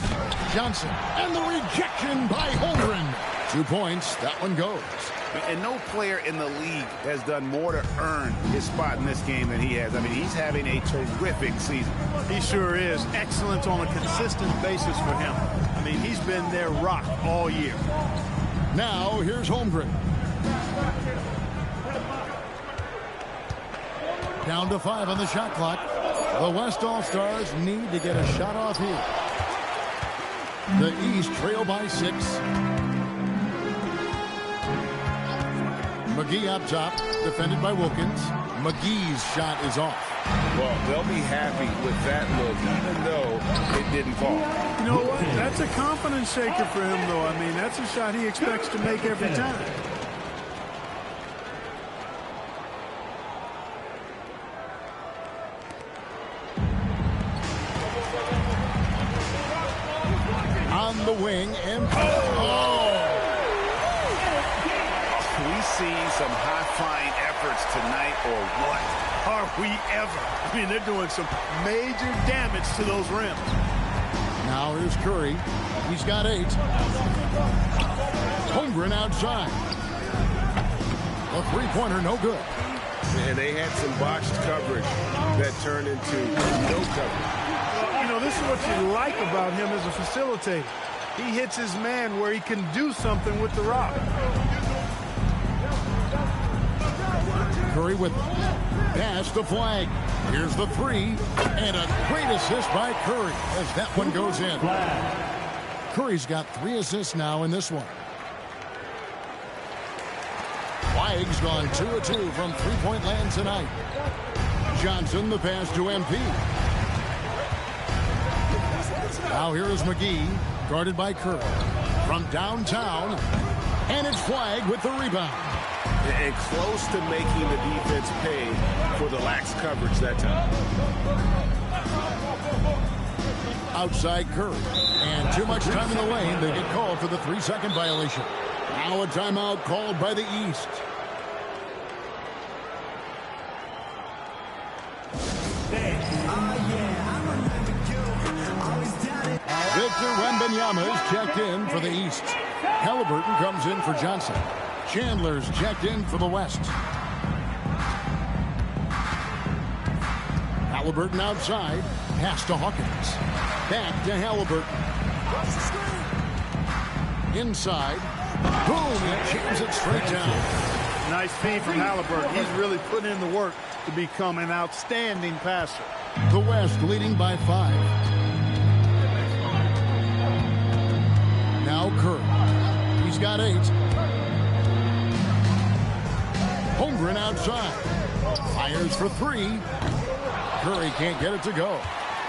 Johnson. And the rejection by Holmgren. 2 points. That one goes. And no player in the league has done more to earn his spot in this game than he has. I mean, he's having a terrific season. He sure is. Excellent on a consistent basis for him. I mean, he's been their rock all year. Now, here's Holmgren. Down to 5 on the shot clock. The West All-Stars need to get a shot off here. The East trail by 6. McGee up top, defended by Wilkins. McGee's shot is off. Well, they'll be happy with that look, even though it didn't fall. You know what? That's a confidence shaker for him, though. I mean, that's a shot he expects to make every time. On the wing, and We see some high-flying efforts tonight, or what? Are we ever? I mean, they're doing some major damage to those rims. now here's Curry. He's got 8. Holmgren outside. A three-pointer, no good. And they had some botched coverage that turned into no coverage. Well, you know, this is what you like about him as a facilitator. He hits his man where he can do something with the rock. Curry with it. Pass the flag. Here's the 3. And a great assist by Curry as that one goes in. Curry's got 3 assists now in this one. Flag's gone 2 of 2 from three-point land tonight. Johnson the pass to MP. Now here is McGee, guarded by Curry. From downtown, and it's Flag with the rebound. And close to making the defense pay for the lax coverage that time. Outside Curry. And too much time in the lane. They get called for the 3-second violation. Now a timeout called by the East. Victor Wembanyama is checked in for the East. Halliburton comes in for Johnson. Chandler's checked in for the West. Halliburton outside. Pass to Hawkins. Back to Halliburton. Inside. Boom! He jams it straight down. Nice feed from Halliburton. He's really putting in the work to become an outstanding passer. The West leading by 5. Now Curry. He's got 8. Holmgren outside. Fires for 3. Curry can't get it to go.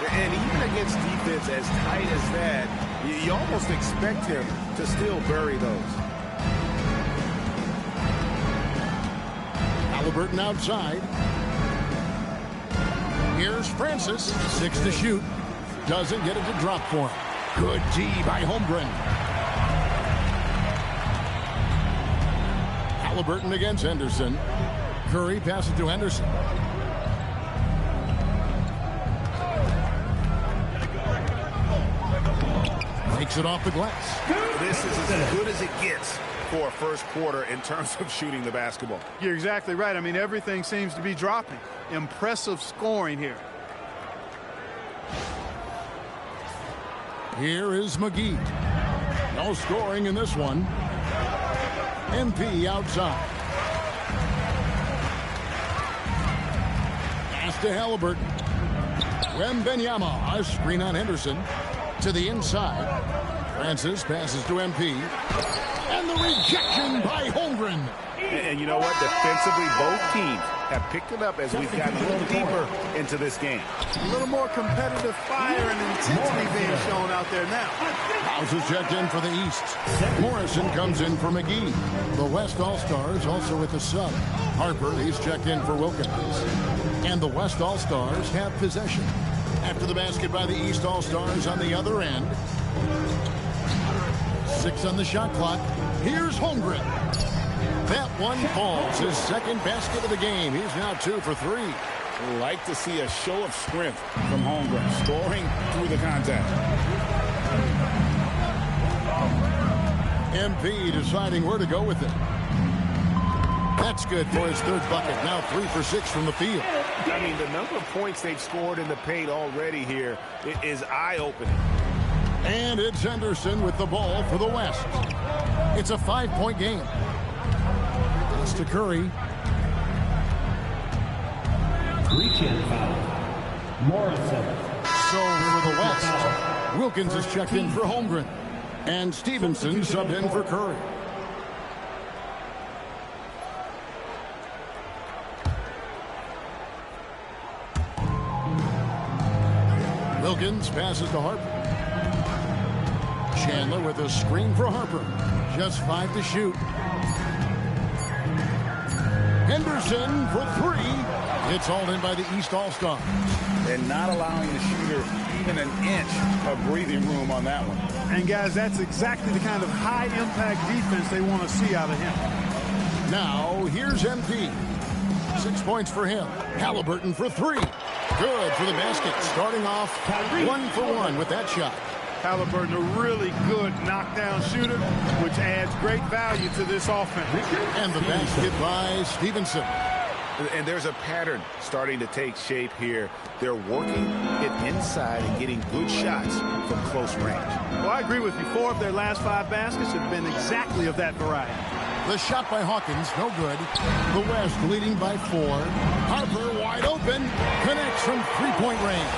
And even against defense as tight as that, you almost expect him to still bury those. Halliburton outside. Here's Francis. 6 to shoot. Doesn't get it to drop for him. Good D by Holmgren. Halliburton against Henderson. Curry passes to Henderson. Takes it off the glass. This is as good as it gets for a first quarter in terms of shooting the basketball. You're exactly right. I mean, everything seems to be dropping. Impressive scoring here. Here is McGee. No scoring in this one. MP outside. Pass to Halliburton. Wembanyama, a screen on Henderson. To the inside. Francis passes to MP. And the rejection by Holmgren. And you know what? Defensively, both teams have picked it up as we've gotten a little deeper into this game. A little more competitive fire and intensity being shown out there now. House is checked in for the East. Morrison comes in for McGee. The West All-Stars also with the sub. Harper, he's checked in for Wilkins. And the West All-Stars have possession. After the basket by the East All-Stars on the other end. 6 on the shot clock. Here's Holmgren. That one falls. His second basket of the game. He's now 2 for 3. Like to see a show of strength from Holmgren, scoring through the contact. MP deciding where to go with it. That's good for his 3rd bucket. Now 3 for 6 from the field. I mean, the number of points they've scored in the paint already here is eye-opening. And it's Henderson with the ball for the West. It's a 5-point game. Pass to Curry. Reach-in foul. Morrison. So for the West, Wilkins is checked in for Holmgren. And Stevenson subbed in for Curry. Wilkins passes to Harper. Chandler with a screen for Harper. Just 5 to shoot. Henderson for 3. It's hauled in by the East All-Stars. And not allowing the shooter even an inch of breathing room on that one. And guys, that's exactly the kind of high-impact defense they want to see out of him. Now, here's MP. 6 points for him. Halliburton for 3. Good for the basket. Starting off 1 for 1 with that shot. Halliburton, a really good knockdown shooter, which adds great value to this offense. And the basket by Stevenson. And there's a pattern starting to take shape here. They're working it inside and getting good shots from close range. Well, I agree with you. 4 of their last 5 baskets have been exactly of that variety. The shot by Hawkins, no good. The West leading by 4. Harper wide open, connects from 3-point range.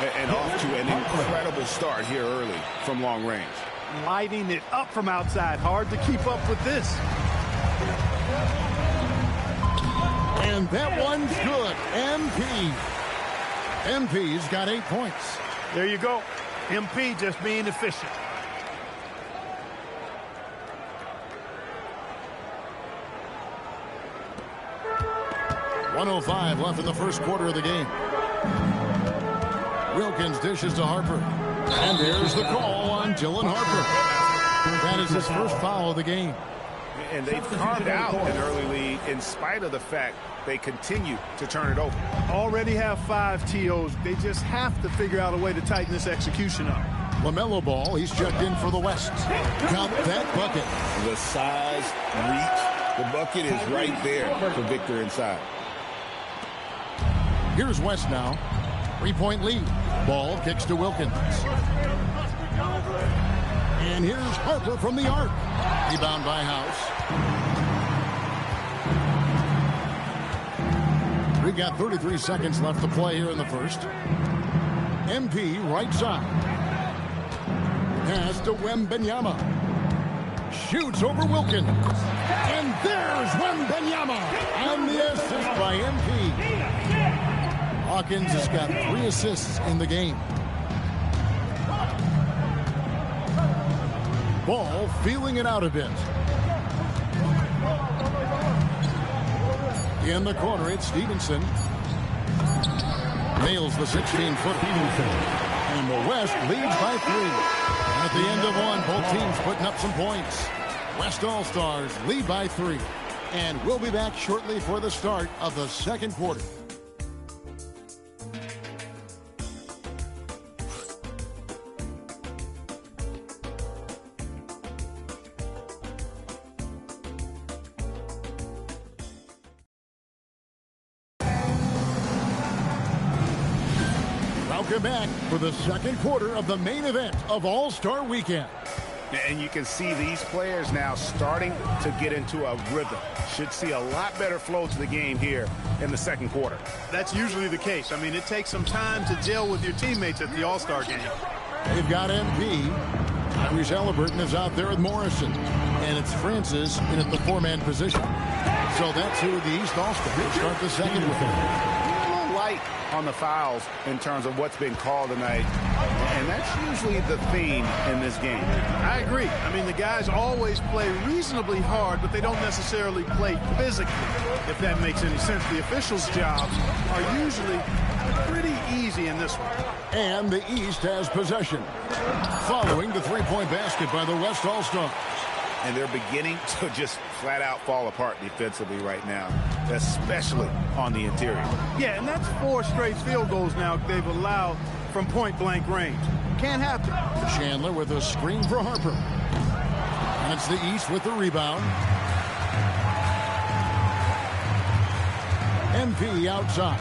And off to an incredible start here early from long range. Lighting it up from outside. Hard to keep up with this. And that one's good. MP. MP's got 8 points. There you go. MP just being efficient. .105 left in the first quarter of the game. Wilkins dishes to Harper. And there's the call on Dylan Harper. That is his first foul of the game. And they've carved out an early lead in spite of the fact they continue to turn it over. Already have 5 TOs. They just have to figure out a way to tighten this execution up. LaMelo Ball, he's checked in for the West. Count that bucket. The size, reach, the bucket is right there for Victor inside. Here's West now. 3-point lead. Ball kicks to Wilkins. And here's Harper from the arc. Rebound by House. We've got 33 seconds left to play here in the first. MP right side. Pass to Wembanyama. Shoots over Wilkins. And there's Wembanyama. And the assist by MP. Hawkins has got 3 assists in the game. Ball feeling it out a bit. In the corner, it's Stevenson. Nails the 16-foot Stevenson. And the West leads by 3. At the end of 1, both teams putting up some points. West All-Stars lead by 3. And we'll be back shortly for the start of the second quarter. Welcome back for the second quarter of the main event of All-Star Weekend. And you can see these players now starting to get into a rhythm. Should see a lot better flow to the game here in the second quarter. That's usually the case. I mean, it takes some time to gel with your teammates at the All-Star game. They've got MP. Tyrese Halliburton is out there with Morrison. And it's Francis in at the 4-man position. So that's who the East All-Stars start the second with. A little light on the fouls in terms of what's been called tonight. And that's usually the theme in this game. I agree. I mean, the guys always play reasonably hard, but they don't necessarily play physically, if that makes any sense. The officials' jobs are usually pretty easy in this one. And the East has possession. Following the 3-point basket by the West All-Stars. And they're beginning to just flat out fall apart defensively right now, especially on the interior. Yeah, and that's 4 straight field goals now they've allowed from point-blank range. Can't happen. Chandler with a screen for Harper. And it's the East with the rebound. MP outside.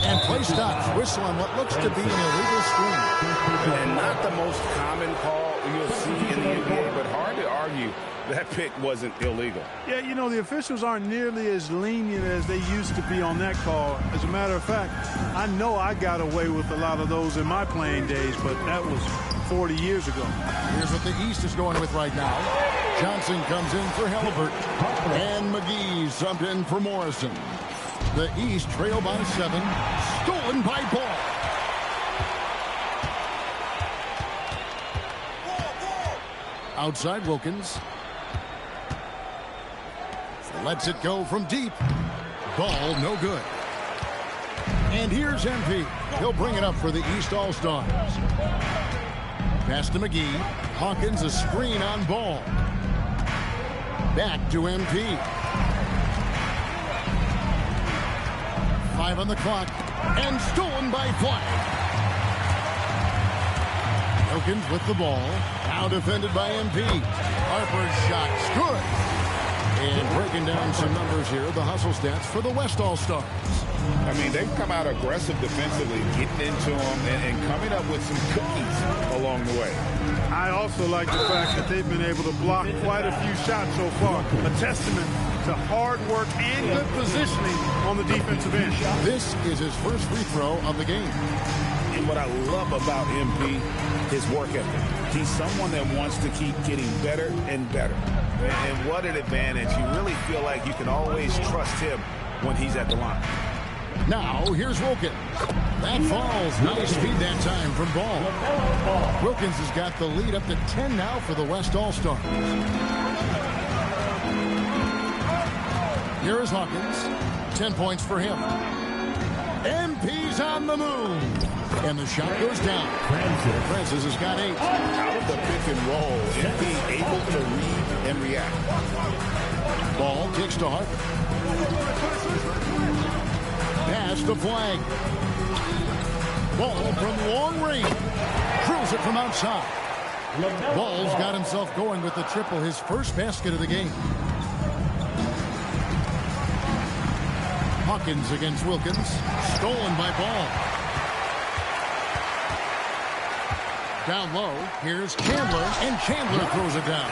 And play stops. Whistle on what looks to be an illegal screen. And not the most common call you'll see in the NBA, but hard to argue that pick wasn't illegal. Yeah, you know, the officials aren't nearly as lenient as they used to be on that call. As a matter of fact, I know I got away with a lot of those in my playing days, but that was 40 years ago. Here's what the East is going with right now. Johnson comes in for Halliburton, and McGee subbed in for Morrison. The East trail by 7, stolen by Ball. Outside Wilkins. Lets it go from deep. Ball no good. And here's MP. He'll bring it up for the East All-Stars. Pass to McGee. Hawkins a screen on Ball. Back to MP. 5 on the clock. And stolen by Flack. Wilkins with the ball. Now defended by MP. Harper's shot's good. And breaking down some numbers here, the hustle stats for the West All-Stars. I mean, they've come out aggressive defensively, getting into them and coming up with some cookies along the way. I also like the fact that they've been able to block quite a few shots so far. A testament to hard work and good positioning on the defensive end. This is his first free throw of the game. And what I love about MP, his work ethic. He's someone that wants to keep getting better and better. And what an advantage. You really feel like you can always trust him when he's at the line. Now, here's Wilkins. That falls. Nice speed that time from Ball. Wilkins has got the lead up to 10 now for the West All-Stars. Here is Hawkins. 10 points for him. MP's on the move. And the shot goes down. Francis has got 8. Out of the pick and roll, MP able to read and react. Ball kicks to Harper. Pass to Flag. Ball from long range. Drills it from outside. Ball's got himself going with the triple, his first basket of the game. Hawkins against Wilkins. Stolen by Ball. Down low, here's Chandler, and Chandler throws it down.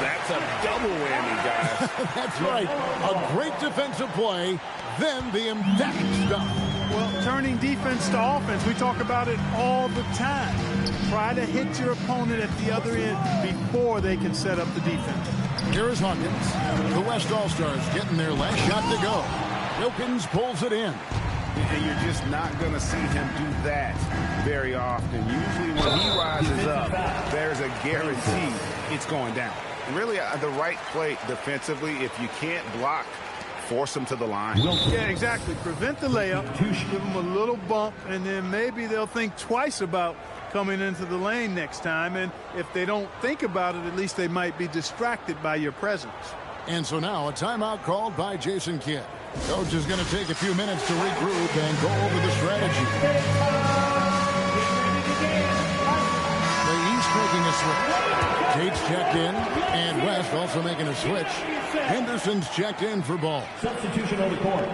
That's a double whammy, guys. That's right. A great defensive play, then the emphatic stuff. Well, turning defense to offense, we talk about it all the time. Try to hit your opponent at the other end before they can set up the defense. Here is Hawkins. The West All-Stars getting their last shot to go. Wilkins pulls it in. And you're just not going to see him do that very often. Usually when he rises up, there's a guarantee it's going down. And really, the right play defensively, if you can't block, force him to the line. Yeah, exactly. Prevent the layup, give him a little bump, and then maybe they'll think twice about coming into the lane next time. And if they don't think about it, at least they might be distracted by your presence. And so now a timeout called by Jason Kidd. Coach is going to take a few minutes to regroup and go over the strategy. The East making a switch. Tate's checked in, and West also making a switch. Henderson's checked in for Ball. Substitution on the court.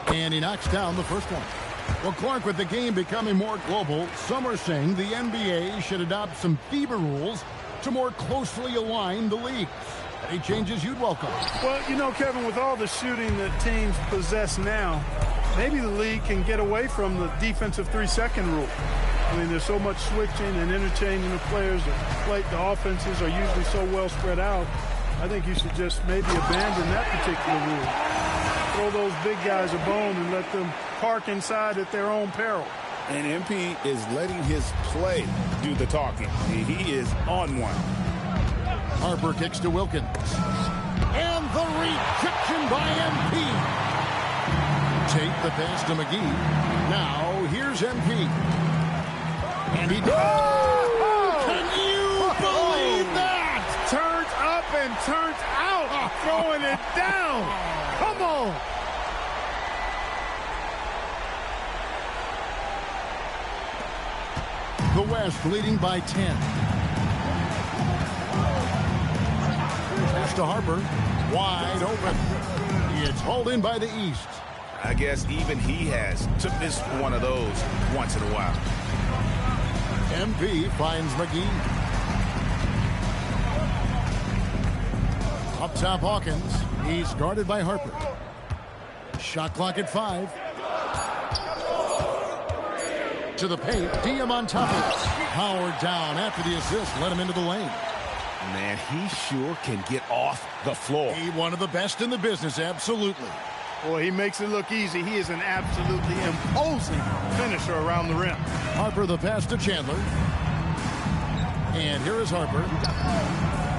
And he knocks down the first one. Well, Clark, with the game becoming more global, some are saying the NBA should adopt some FIBA rules to more closely align the leagues. Any changes you'd welcome? Well, you know, Kevin, with all the shooting that teams possess now, maybe the league can get away from the defensive 3-second rule. I mean, there's so much switching and interchanging of players. The offenses are usually so well spread out. I think you should just maybe abandon that particular rule. Throw those big guys a bone and let them park inside at their own peril. And MP is letting his play do the talking. He is on one. Harper kicks to Wilkins. And the rejection by MP. Take the pass to McGee. Now here's MP. And he does. Can you believe that? Turns up and turns out. Throwing it down. Come on. The West leading by 10. Pass to Harper. Wide open. It's hauled in by the East. I guess even he has to miss one of those once in a while. MP finds McGee. Up top, Hawkins. He's guarded by Harper. Shot clock at 5. To the paint. Diem on top of it. Howard down after the assist. Let him into the lane. Man, he sure can get off the floor. He one of the best in the business, absolutely. Boy, he makes it look easy. He is an absolutely imposing finisher around the rim. Harper the pass to Chandler. And here is Harper.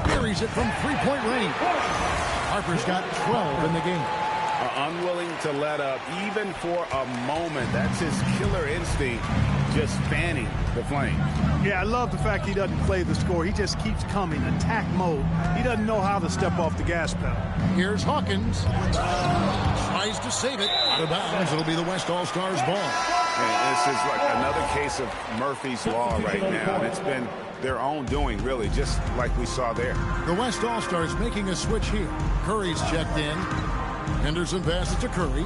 Buries it from three-point range. Harper's got 12 in the game. Unwilling to let up even for a moment. That's his killer instinct, just fanning the flame. Yeah, I love the fact he doesn't play the score. He just keeps coming, attack mode. He doesn't know how to step off the gas pedal. Here's Hawkins. Tries to save it. Out of bounds. It'll be the West All-Stars ball. And this is like another case of Murphy's Law right now. And it's been their own doing, really, just like we saw there. The West All-Stars making a switch here. Curry's checked in. Henderson passes to Curry.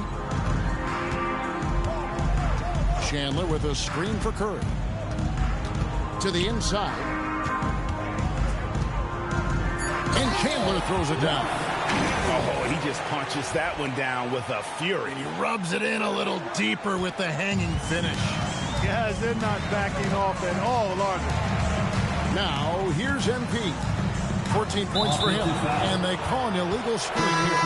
Chandler with a screen for Curry. To the inside. And Chandler throws it down. Oh, he just punches that one down with a fury. He rubs it in a little deeper with the hanging finish. Guys, they're not backing off at all, are they? Now, here's MP. 14 points for him. And they call an illegal screen here.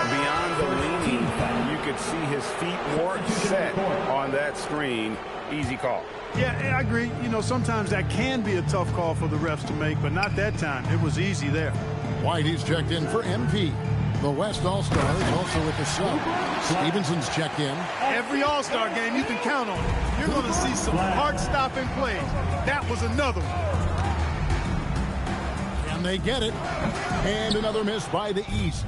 Beyond the leaning, you could see his feet weren't set on that screen. Easy call. Yeah, I agree. You know, sometimes that can be a tough call for the refs to make, but not that time. It was easy there. Whitey's checked in for MP. The West All-Stars also with the sub. Stevenson's checked in. Every All-Star game you can count on. You're going to see some heart-stopping plays. That was another one. And they get it. And another miss by the East.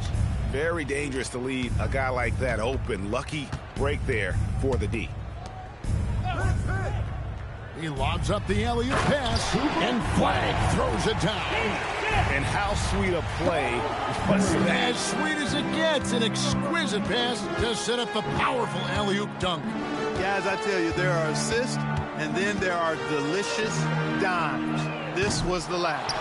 Very dangerous to leave a guy like that open. Lucky break there for the D. He lobs up the alley-oop pass, and Flag throws it down. And how sweet a play was that? As sweet as it gets, an exquisite pass to set up the powerful alley-oop dunk. Guys, I tell you, there are assists, and then there are delicious dimes. This was the last.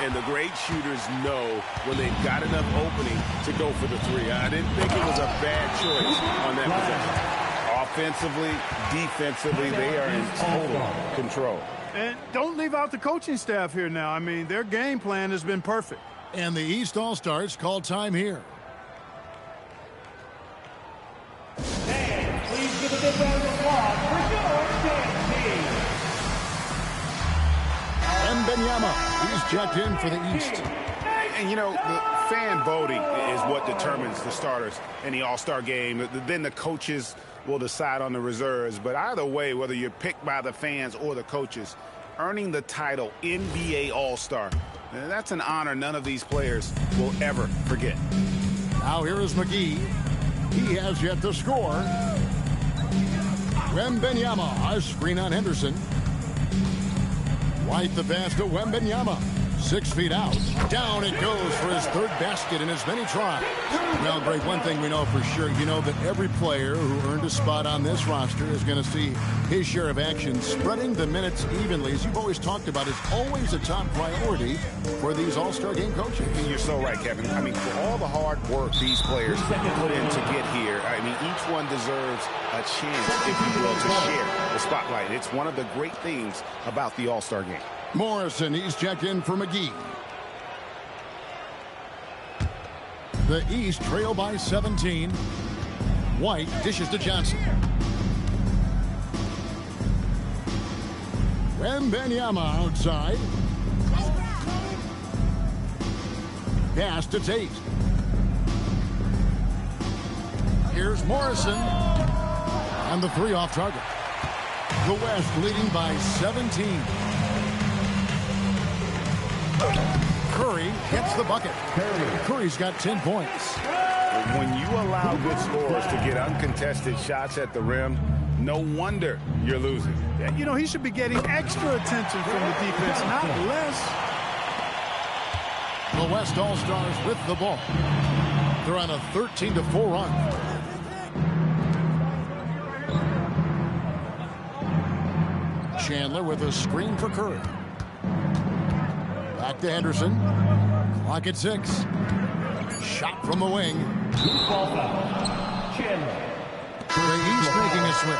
And the great shooters know when they've got enough opening to go for the three. I didn't think it was a bad choice on that possession. Offensively, defensively, they are in total control. And don't leave out the coaching staff here now. I mean, their game plan has been perfect. And the East All-Stars call time here. And please give a big round of applause for George Dancy. And Benyama, he's checked in for the East. And, you know, the fan voting is what determines the starters in the All-Star game. Then the coaches will decide on the reserves. But either way, whether you're picked by the fans or the coaches, earning the title NBA All-Star, that's an honor none of these players will ever forget. Now here is McGee. He has yet to score. Wembanyama, a screen on Henderson. White the pass to Wembanyama. 6 feet out. Down it goes for his third basket in as many tries. Well, Greg, one thing we know for sure, you know that every player who earned a spot on this roster is going to see his share of action. Spreading the minutes evenly, as you've always talked about, is always a top priority for these All-Star game coaches. You're so right, Kevin. I mean, for all the hard work these players put in to get here, I mean, each one deserves a chance, if you will, to share the spotlight. It's one of the great things about the All-Star game. Morrison, he's checked in for McGee. The East trail by 17. White dishes to Johnson. Wembanyama outside. Pass to Tate. Here's Morrison. And the three off target. The West leading by 17. Curry gets the bucket. Curry's got 10 points. When you allow good scorers to get uncontested shots at the rim, no wonder you're losing. You know, he should be getting extra attention from the defense, not less. The West All-Stars with the ball. They're on a 13-4 run. Chandler with a screen for Curry. Back to Henderson. Clock at 6. Shot from the wing. Ball foul. Chandler. For the East making a switch.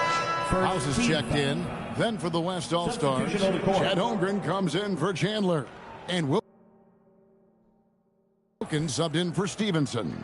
House is checked in. Then for the West All-Stars, Chad Holmgren comes in for Chandler. And Wilkins subbed in for Stevenson.